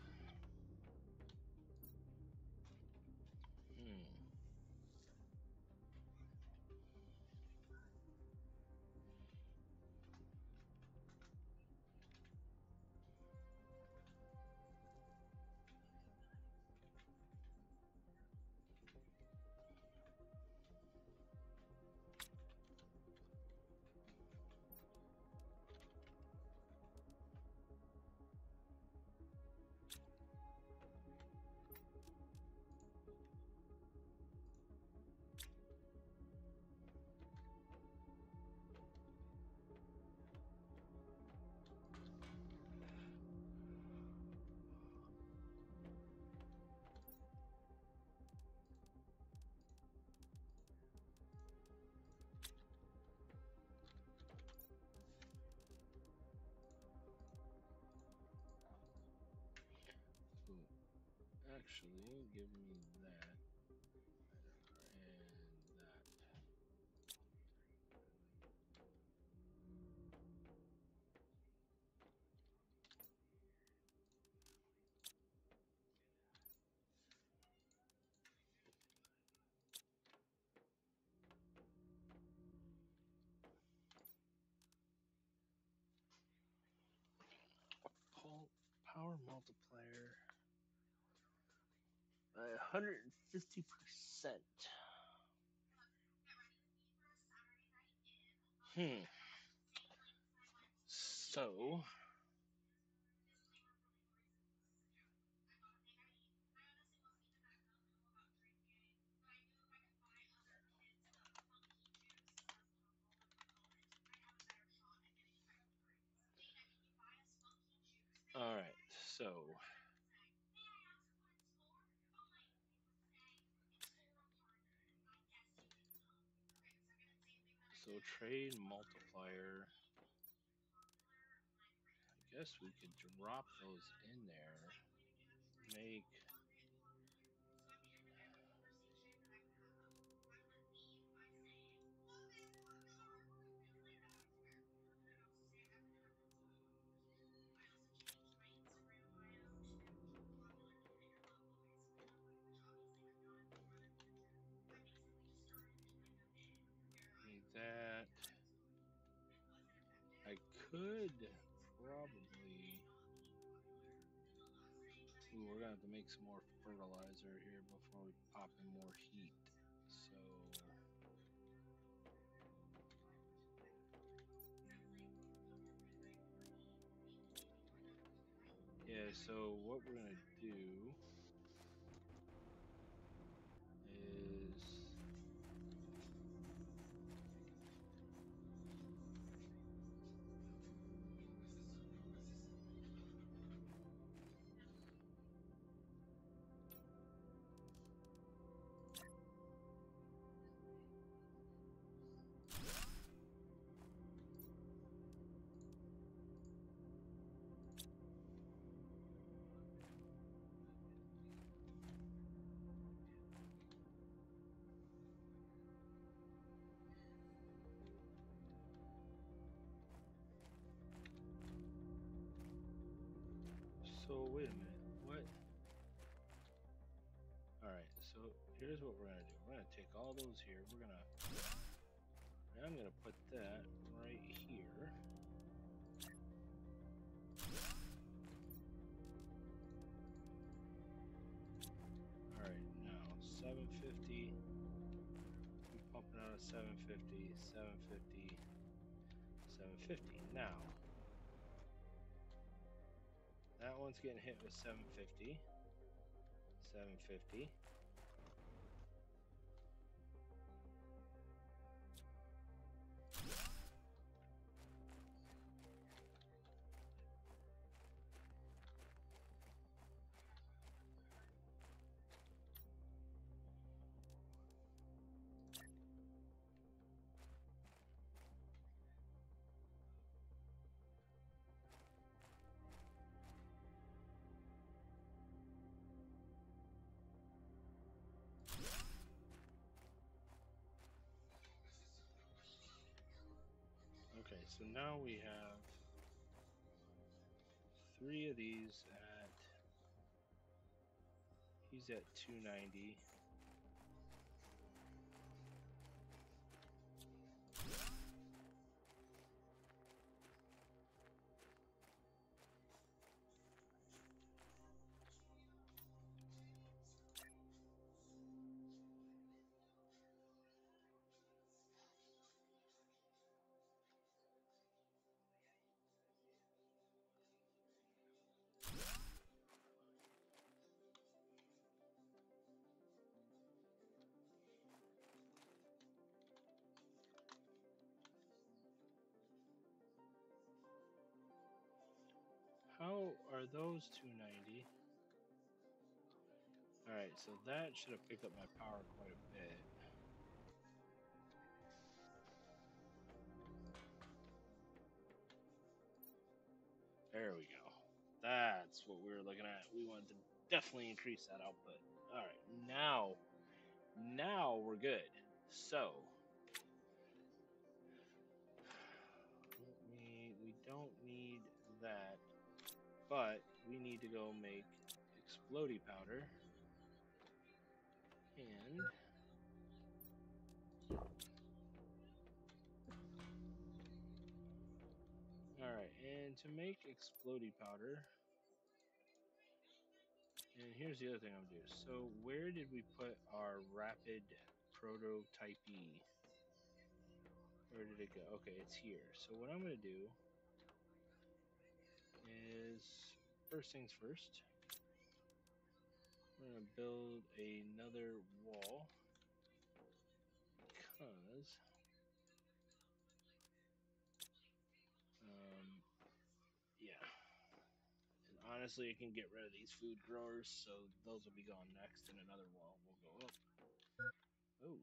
Actually, give me that and that. Power multiplier 150%. So all right. So trade multiplier. I guess we could drop those in there. Make that. I could probably. Ooh, we're gonna have to make some more fertilizer here before we pop in more heat. So yeah, so what we're gonna do is so wait a minute. What? All right. So here's what we're gonna do. We're gonna take all those here. I'm gonna put that right here. All right. Now 750. Pumping out a 750, 750, 750. Now, that one's getting hit with 750. 750. Okay, so now we have 3 of these at. He's at 290. How are those 290? Alright, so that should have picked up my power quite a bit. There we go. That's what we were looking at. We wanted to definitely increase that output. Alright, now we're good. So we don't need that, but we need to go make explodey powder. And alright, and to make explodey powder, and here's the other thing I'm gonna do. So where did we put our rapid prototype E? Where did it go? Okay, it's here. So what I'm gonna do is, first things first, we're gonna build another wall because yeah. And honestly, I can get rid of these food growers, so those will be gone next, and another wall will go up. Oh.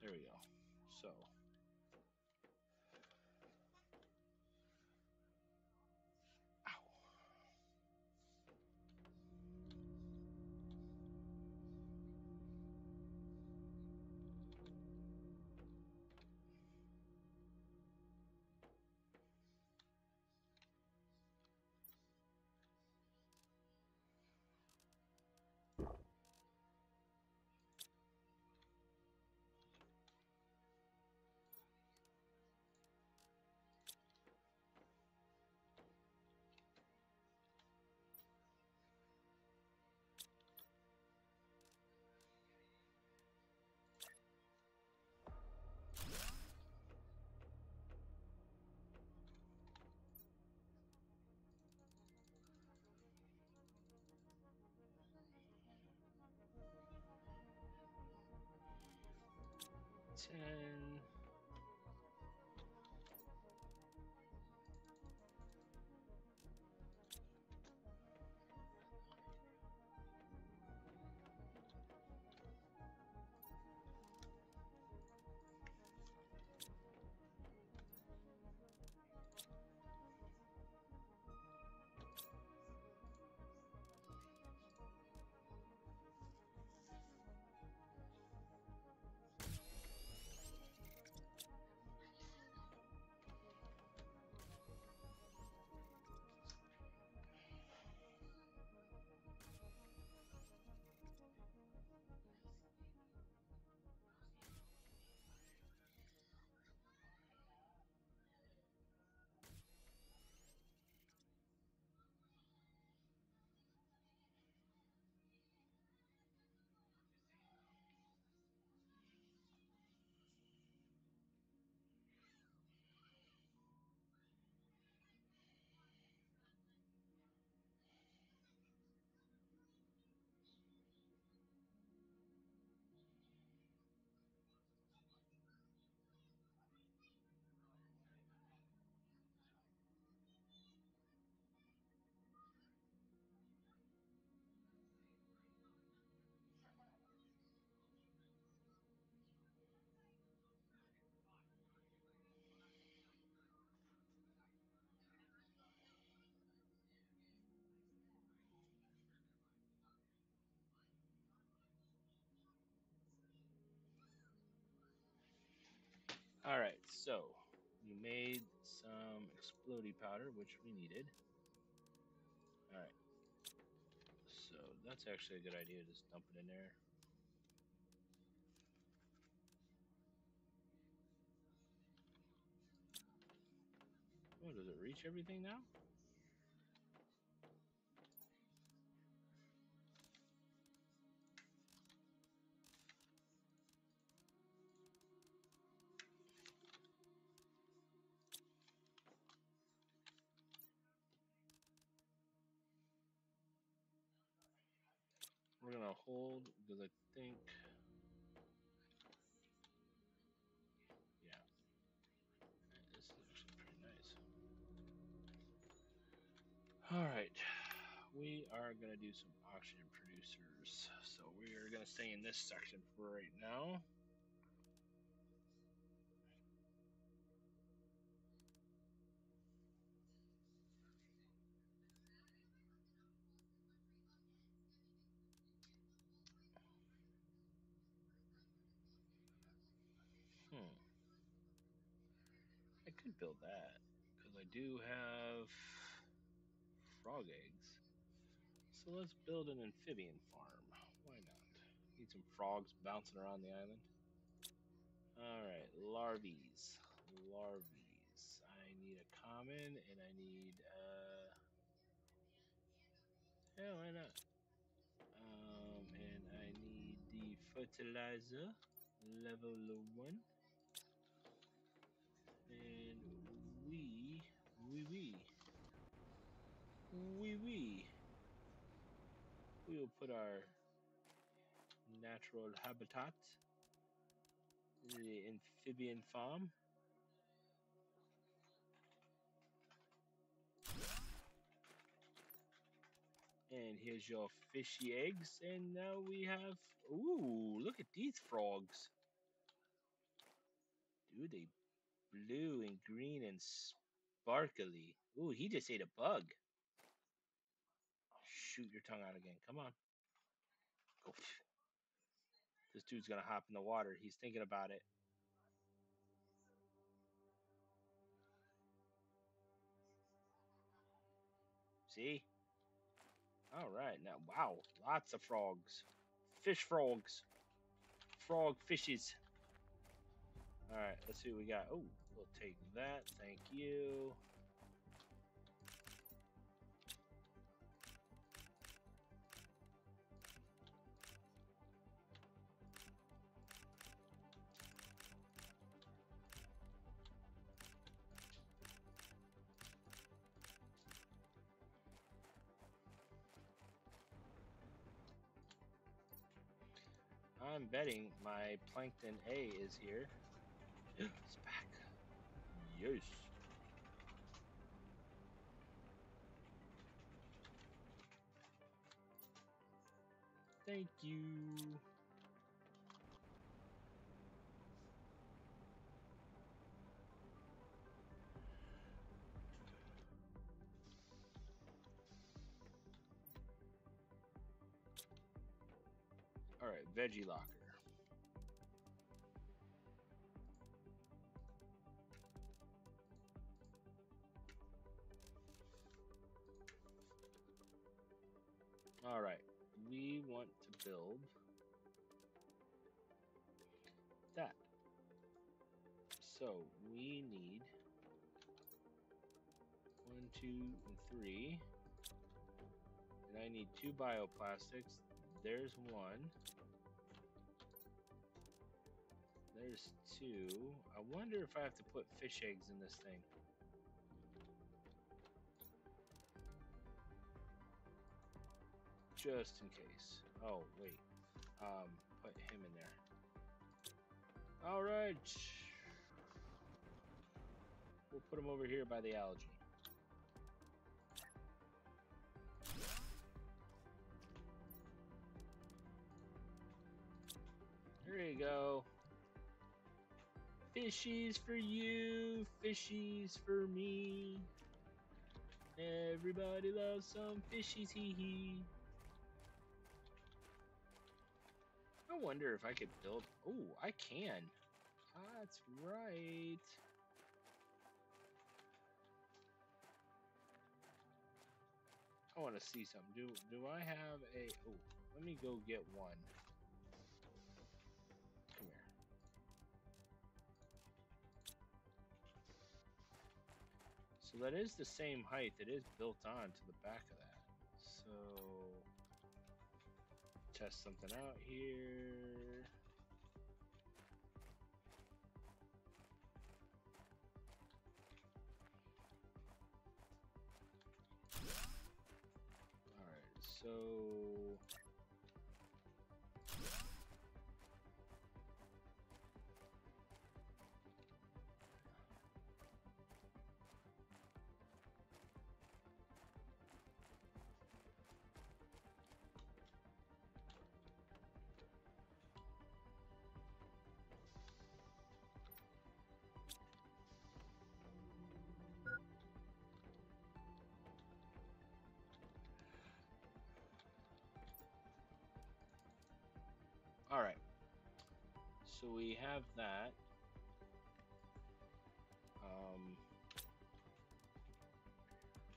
There we go. So. Ow. Ten. All right, so you made some explodey powder, which we needed. All right, so that's actually a good idea. Just dump it in there. Oh, does it reach everything now? We're gonna hold because I think, yeah, this is actually pretty nice. All right, we are gonna do some oxygen producers. So we are gonna stay in this section for right now. Hmm, I could build that because I do have frog eggs. So let's build an amphibian farm. Why not? Need some frogs bouncing around the island. All right, larvies. Larvies. I need a common and I need yeah, why not? And I need the fertilizer level 1 and we we we will put our natural habitat, the amphibian farm. And here's your fishy eggs. And now we have. Ooh, look at these frogs. Dude, they blue and green and sparkly. Ooh, he just ate a bug. Shoot your tongue out again. Come on. Go. This dude's gonna hop in the water. He's thinking about it. See? All right. Now, wow. Lots of frogs. Fish frogs. Frog fishes. All right. Let's see what we got. Oh, we'll take that. Thank you. I'm betting my Plankton A is here. It's back. Yes. Thank you. All right, veggie locker. All right, we want to build that. So we need 1, 2, and 3. And I need 2 bioplastics. There's 1. There's 2. I wonder if I have to put fish eggs in this thing. Just in case. Oh, wait. Put him in there. All right. We'll put him over here by the algae. There you go. Fishies for you, fishies for me. Everybody loves some fishies, hee hee. I wonder if I could build. Oh, I can. That's right. I want to see something. Do I have a? Oh, let me go get one. Come here. So that is the same height. It is built on to the back of that. So test something out here. All right. So all right. So we have that.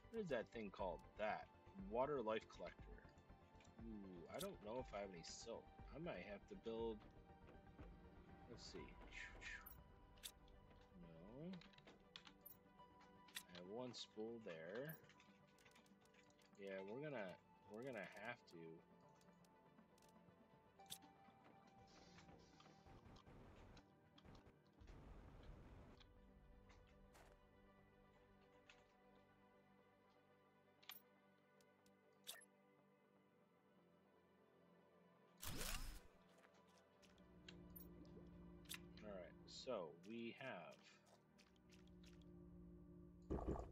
What is that thing called? That water life collector. Ooh, I don't know if I have any silk. I might have to build. Let's see. No. I have one spool there. Yeah, we're gonna have to. All right. So we have. All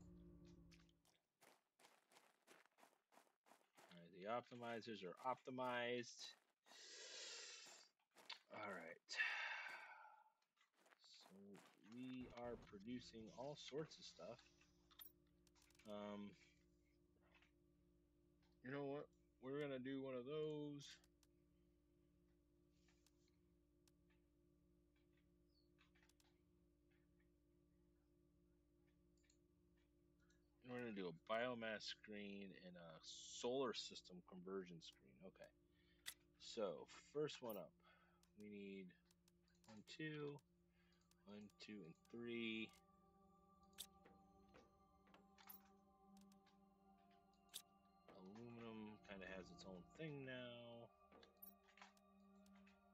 right, the optimizers are optimized. All right. So we are producing all sorts of stuff. Um, you know what? We're gonna do one of those. We're gonna do a biomass screen and a solar system conversion screen. Okay. So first one up, we need 1, 2, 1, 2, and 3. Aluminum kind of has its own thing now.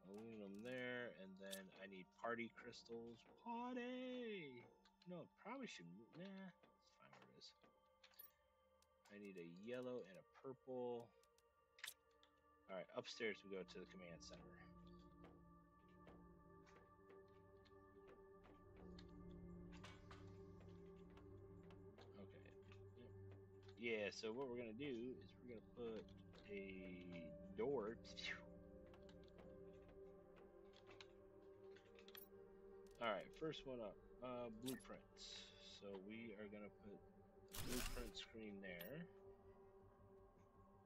Aluminum there, and then I need party crystals. Party! No, probably should. Nah, it's fine where it is. I need a yellow and a purple. All right, upstairs we go to the command center. Okay. Yep. Yeah. So what we're gonna do is we're gonna put a door. All right, first one up. Blueprints. So we are gonna put the blueprint screen there,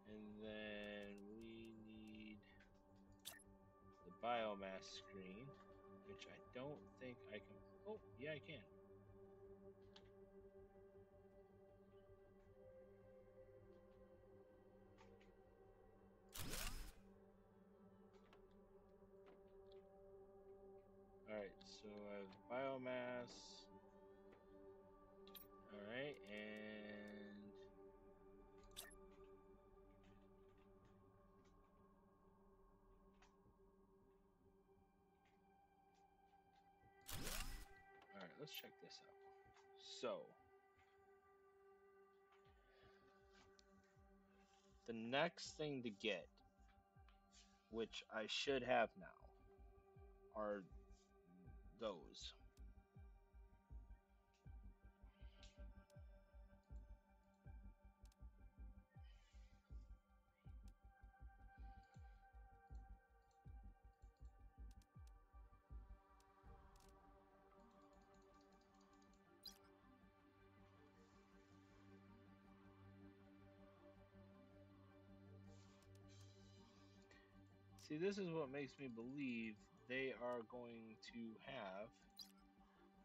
and then we need the biomass screen, which I don't think I can. Oh, yeah, I can. All right, so I have biomass. All right, and all right, let's check this out. So the next thing to get, which I should have now, are those. See, this is what makes me believe they are going to have.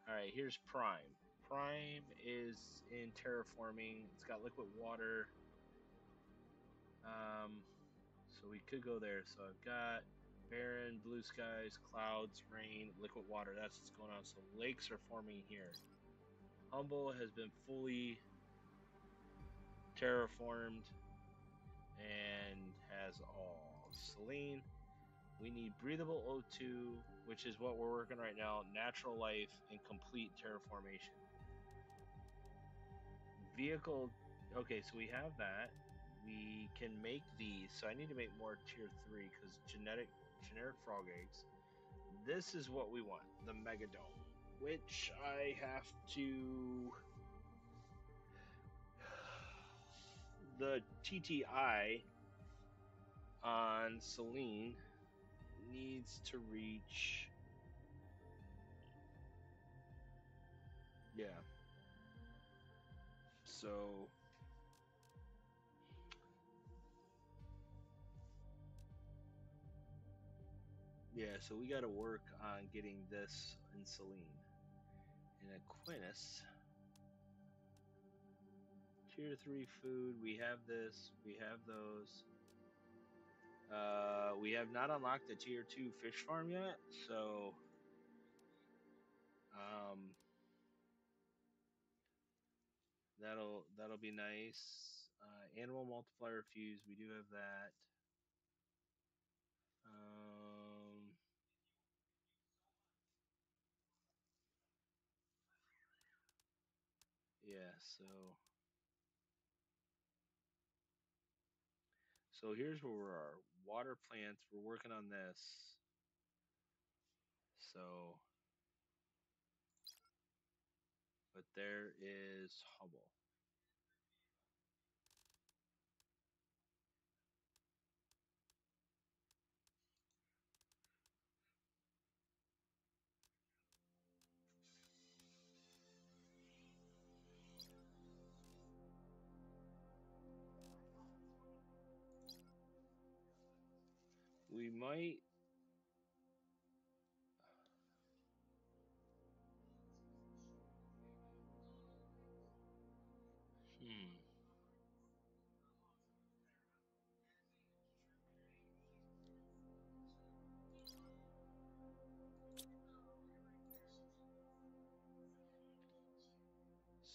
All right, here's Prime. Prime is in terraforming. It's got liquid water. So we could go there. So I've got barren, blue skies, clouds, rain, liquid water. That's what's going on. So lakes are forming here. Humble has been fully terraformed and has all. Selene, we need breathable O2, which is what we're working right now, natural life, and complete terraformation. Vehicle, okay, so we have that. We can make these, so I need to make more tier 3 because generic frog eggs. This is what we want, the Megadome, which I have to. The TTI on Selene needs to reach. Yeah. So. Yeah, so we got to work on getting this in Selene. In Aquinas, tier 3 food, we have this, we have those. We have not unlocked the tier 2 fish farm yet, so that'll be nice. Animal multiplier fuse, we do have that. Yeah, so here's where we are. Water plants, we're working on this. So, but there is Hubble. We might.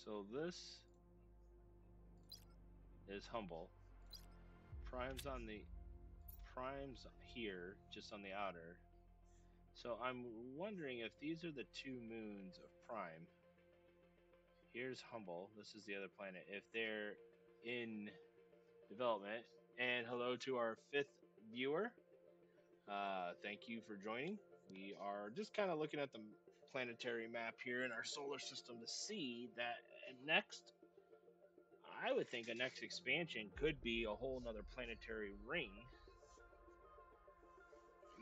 So this is Humble. Prime's here, just on the outer. So I'm wondering if these are the two moons of Prime. Here's Humble. This is the other planet. If they're in development. And hello to our 5th viewer. Thank you for joining. We are just kind of looking at the planetary map here in our solar system to see that next, I would think a next expansion could be a whole nother planetary ring.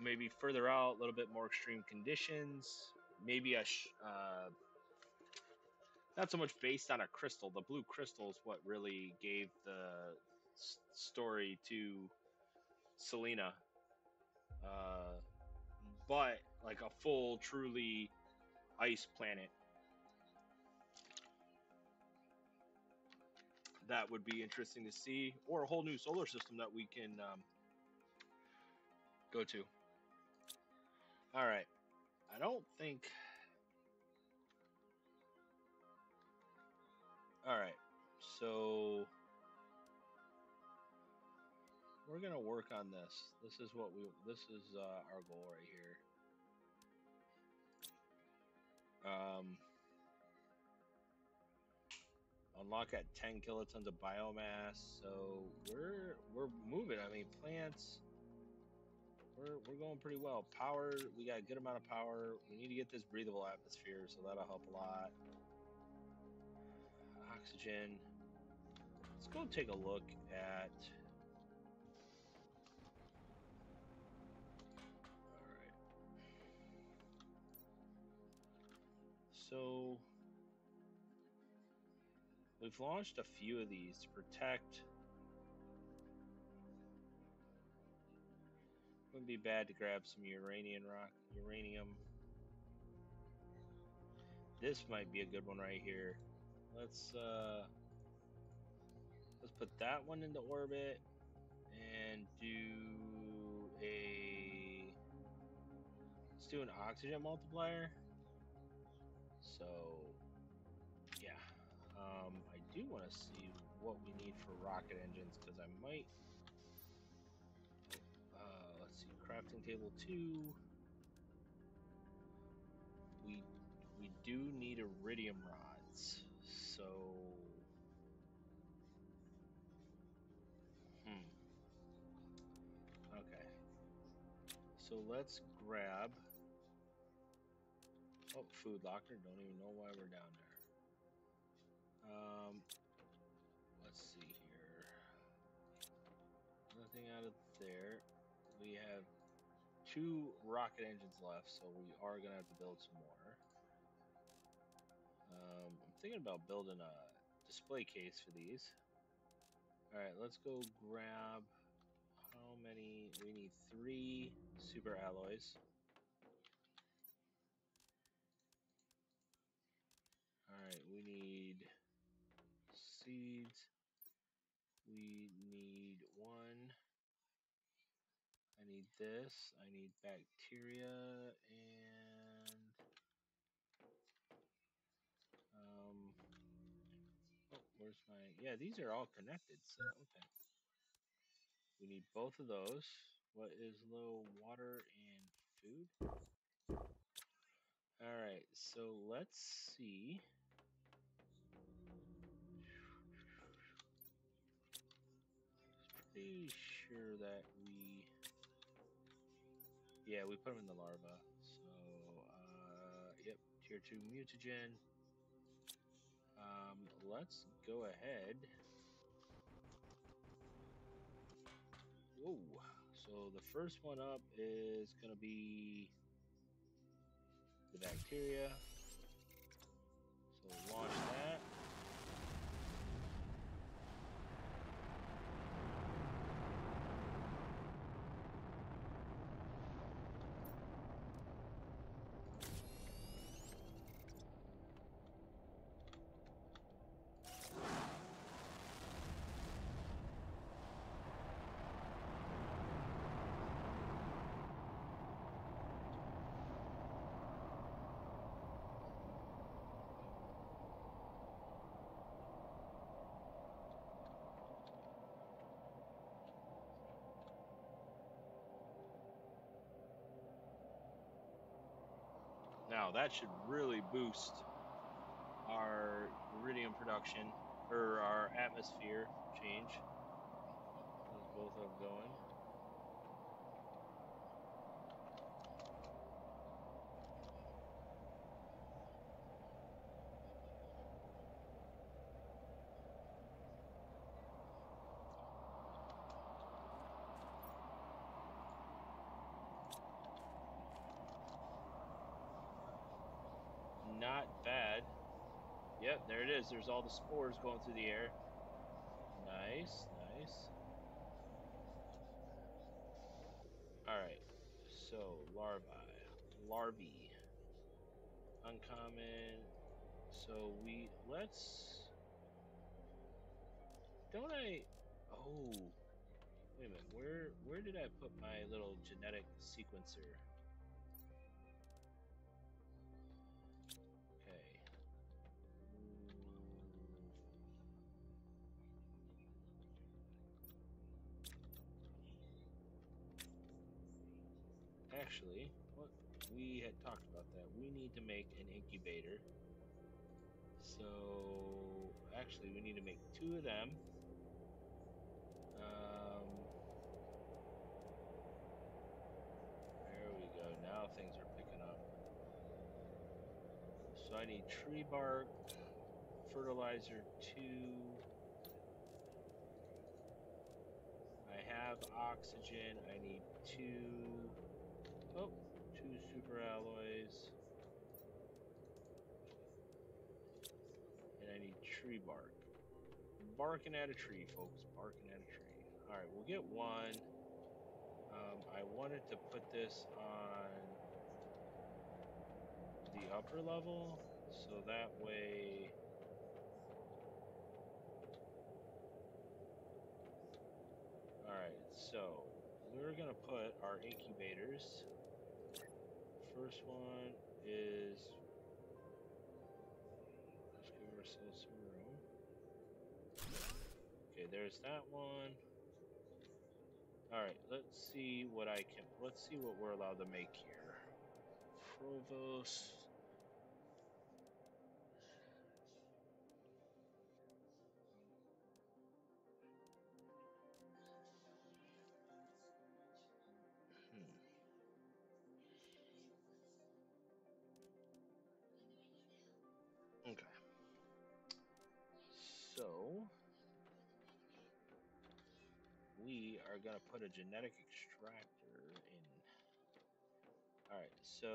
Maybe further out, a little bit more extreme conditions. Maybe not so much based on a crystal. The blue crystal is what really gave the story to Selena. But like a full, truly ice planet. That would be interesting to see, or a whole new solar system that we can go to. All right. I don't think. All right. So we're gonna work on this. This is what we. This is our goal right here. Unlock at 10 kilotons of biomass. So we're moving. I mean, plants. We're going pretty well. Power. We got a good amount of power. We need to get this breathable atmosphere, so that'll help a lot. Oxygen. Let's go take a look at. All right. So we've launched a few of these to protect. be bad to grab some uranium rock. Uranium. This might be a good one right here. Let's put that one into orbit and let's do an oxygen multiplier. So yeah, I do want to see what we need for rocket engines because I might. Let's see, crafting table 2. We do need iridium rods. So okay. So let's grab. Oh, food locker. Don't even know why we're down there. Let's see here. Nothing out of there. We have 2 rocket engines left, so we are gonna have to build some more. I'm thinking about building a display case for these. All right, let's go grab. How many? We need 3 super alloys. All right, we need seeds. We need 1. I need this. I need bacteria and oh, where's my? Yeah, these are all connected. So okay. We need both of those. What is low? Water and food. All right. So let's see. Pretty sure that yeah, we put them in the larva. So yep, tier 2 mutagen. Let's go ahead. Whoa. So the first one up is gonna be the bacteria. So launch that. Now that should really boost our iridium production or our atmosphere change. Those both are going. Not bad. Yep, there it is. There's all the spores going through the air. Nice, nice. Alright, so larvae. Uncommon. So don't I, oh, wait a minute, where did I put my little genetic sequencer? Okay. Actually, what we had talked about that. We need to make an incubator. So actually, we need to make 2 of them. There we go. Now things are picking up. So I need tree bark, fertilizer 2. I have oxygen. I need 2. Oh, 2 super alloys. And I need tree bark. Barking at a tree, folks. Barking at a tree. Alright, we'll get 1. I wanted to put this on the upper level, so that way alright, so we're gonna put our incubators. First one is, let's give ourselves some room. Okay, there's that one. Alright, let's see what we're allowed to make here. Provost. Hmm. Okay. So we are gonna put a genetic extractor in. Alright, so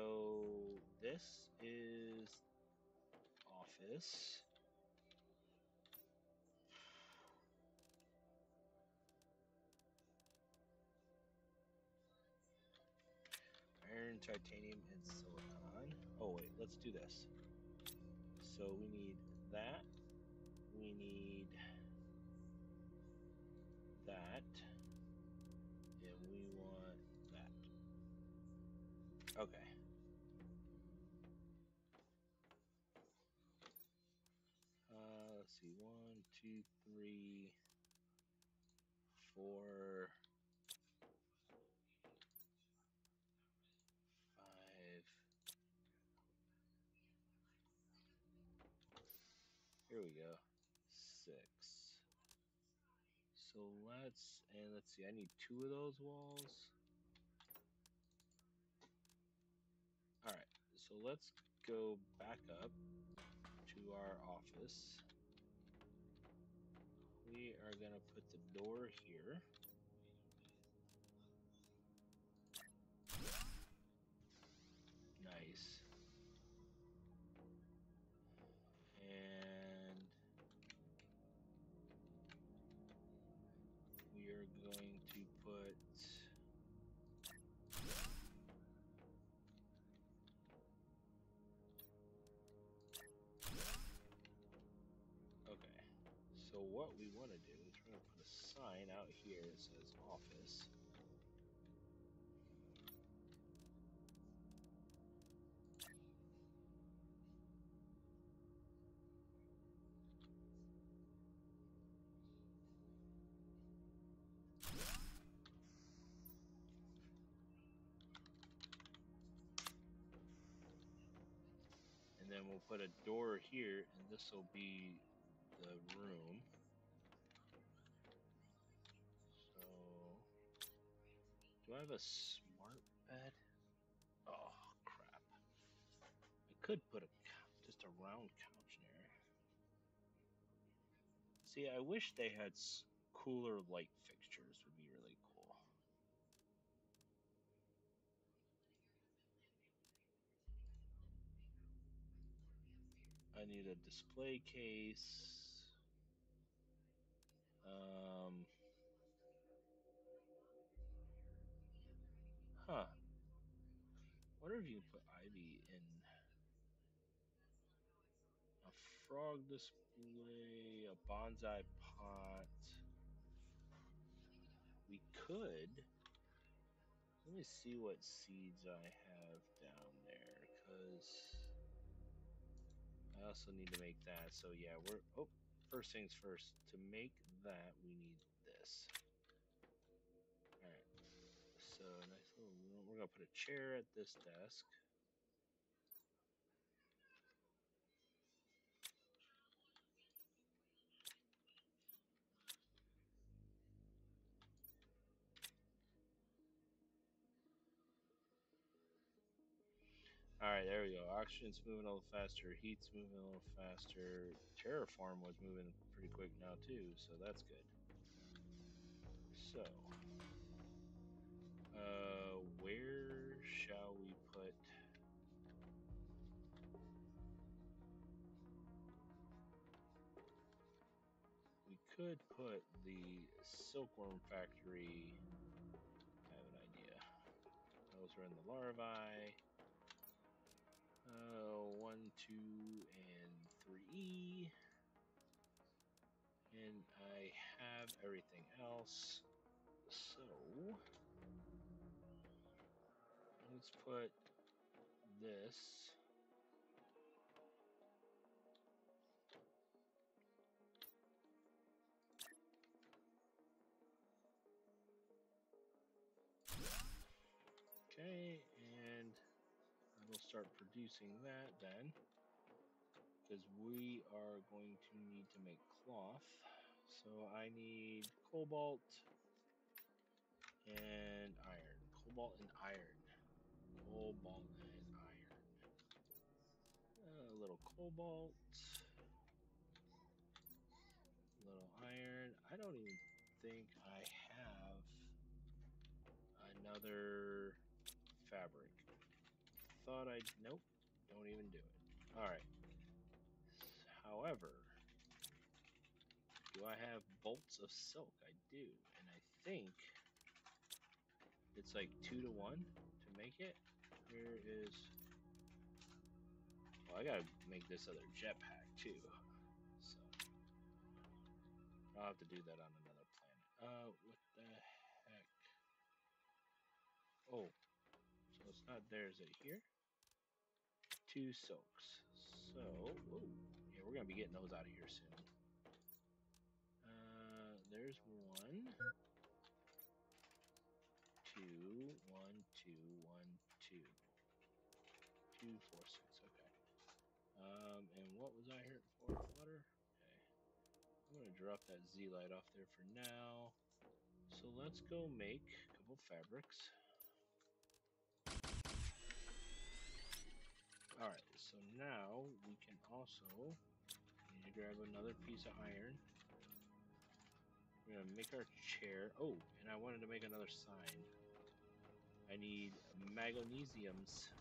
this is office. Iron, titanium, and silicon. Oh wait, let's do this. So we need that. We need that. And we want that. Okay. Let's see. 1, 2, 3, 4, 5. Here we go. 6. So let's see. I need 2 of those walls. All right. So let's go back up to our office. We are gonna put the door here. Nice. And we are going to put okay. So what we want to do is we're going to put a sign out here that says office. And then we'll put a door here, and this will be the room. So, do I have a smart bed? Oh, crap. I could put just a round couch in there. See, I wish they had cooler light fixtures, would be really cool. I need a display case. Huh. Wonder if you can put ivy in a frog display, a bonsai pot. We could. Let me see what seeds I have down there, because I also need to make that. So yeah, first things first. To make that, we need this. All right. So nice little room. We're gonna put a chair at this desk. All right, there we go. Oxygen's moving a little faster. Heat's moving a little faster. Terraform was moving pretty quick now too, so that's good. So, where shall we put? We could put the silkworm factory. I have an idea. Those are in the larvae. 1, 2, and 3. And I have everything else. So let's put this. Okay, and we'll start producing that then, because we are going to need to make cloth. So I need cobalt and iron. Cobalt and iron. Cobalt and iron. A little cobalt. A little iron. I don't even think I have another fabric. Thought I'd. Nope. Don't even do it. Alright. However, do I have bolts of silk? I do. And I think it's like 2 to 1 to make it. Here is. Well, I gotta make this other jetpack too. So I'll have to do that on another planet. What the heck? Oh, so it's not there. Is it here? 2 silks. So, whoa. Yeah, we're gonna be getting those out of here soon. There's 1, 2, 1, 2, 1, 2. 2, 4, 6. Okay. And what was I here for? Flutter? Okay. I'm gonna drop that Z light off there for now. So let's go make a couple fabrics. Alright, so now we can also need to grab another piece of iron. We're gonna make our chair. Oh, and I wanted to make another sign. I need magnesiums.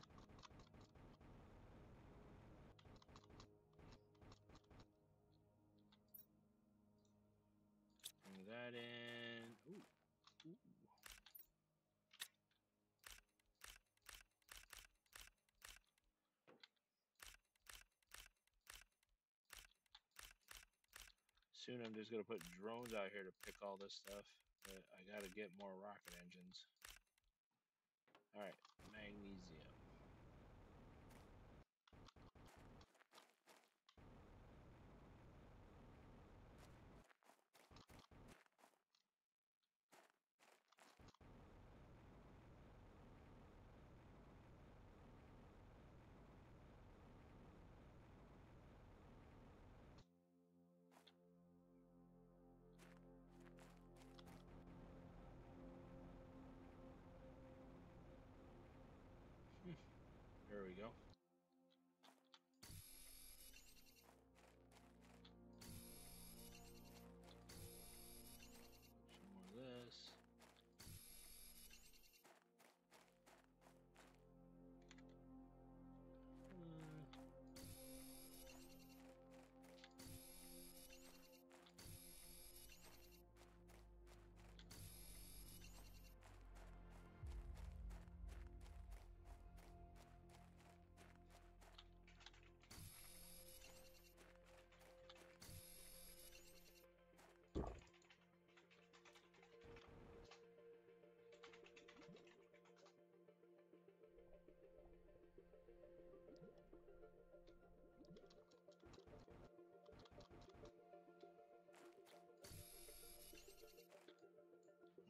Bring that in. Ooh. Ooh. Soon I'm just gonna put drones out here to pick all this stuff. But I gotta get more rocket engines. Alright, magnesium. There we go. Some more of this.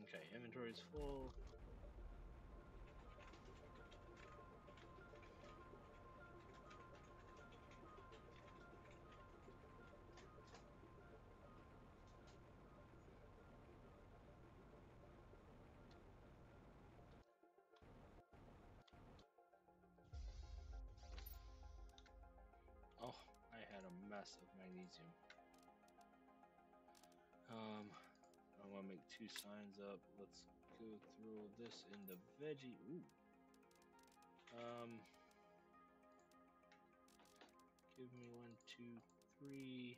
Okay, inventory is full. Oh, I had a mess of magnesium. I want to make 2 signs up. Let's go throw this in the veggie. Ooh. Give me 1, 2, 3.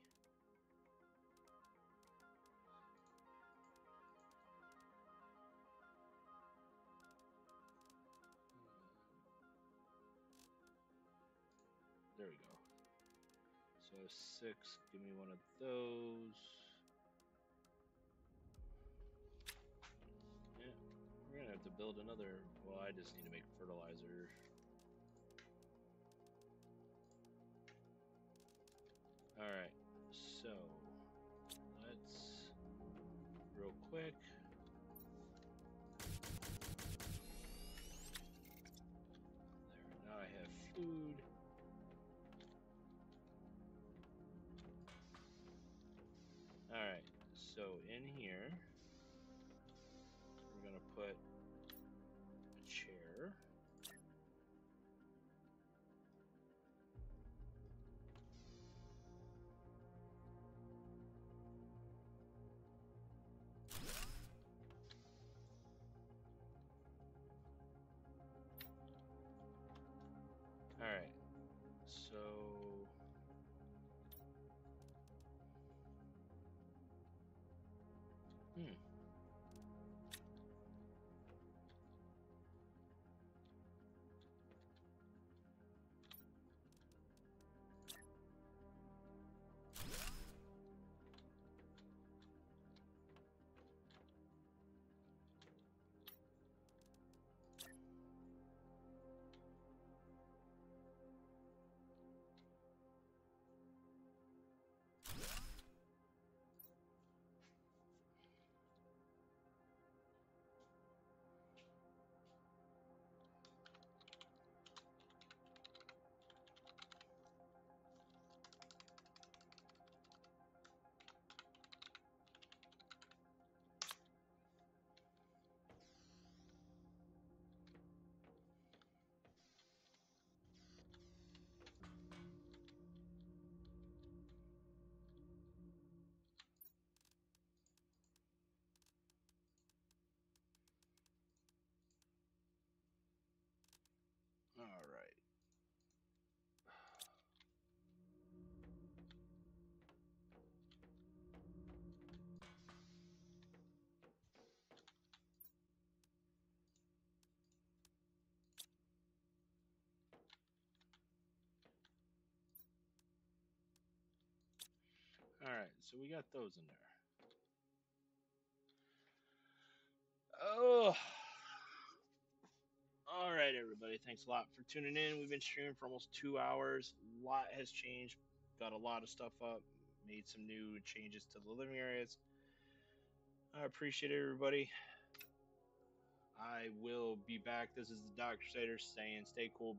There we go. So 6, give me one of those. Yeah, we're gonna have to build another. Well, I just need to make fertilizer. All right, so let's real quick. There, now I have food. All right, so in here, we're gonna put a chair. All right, so all right. All right, so we got those in there. Oh, all right, everybody. Thanks a lot for tuning in. We've been streaming for almost 2 hours. A lot has changed. Got a lot of stuff up. Made some new changes to the living areas. I appreciate it, everybody. I will be back. This is the Dr. Sater saying stay cool. Be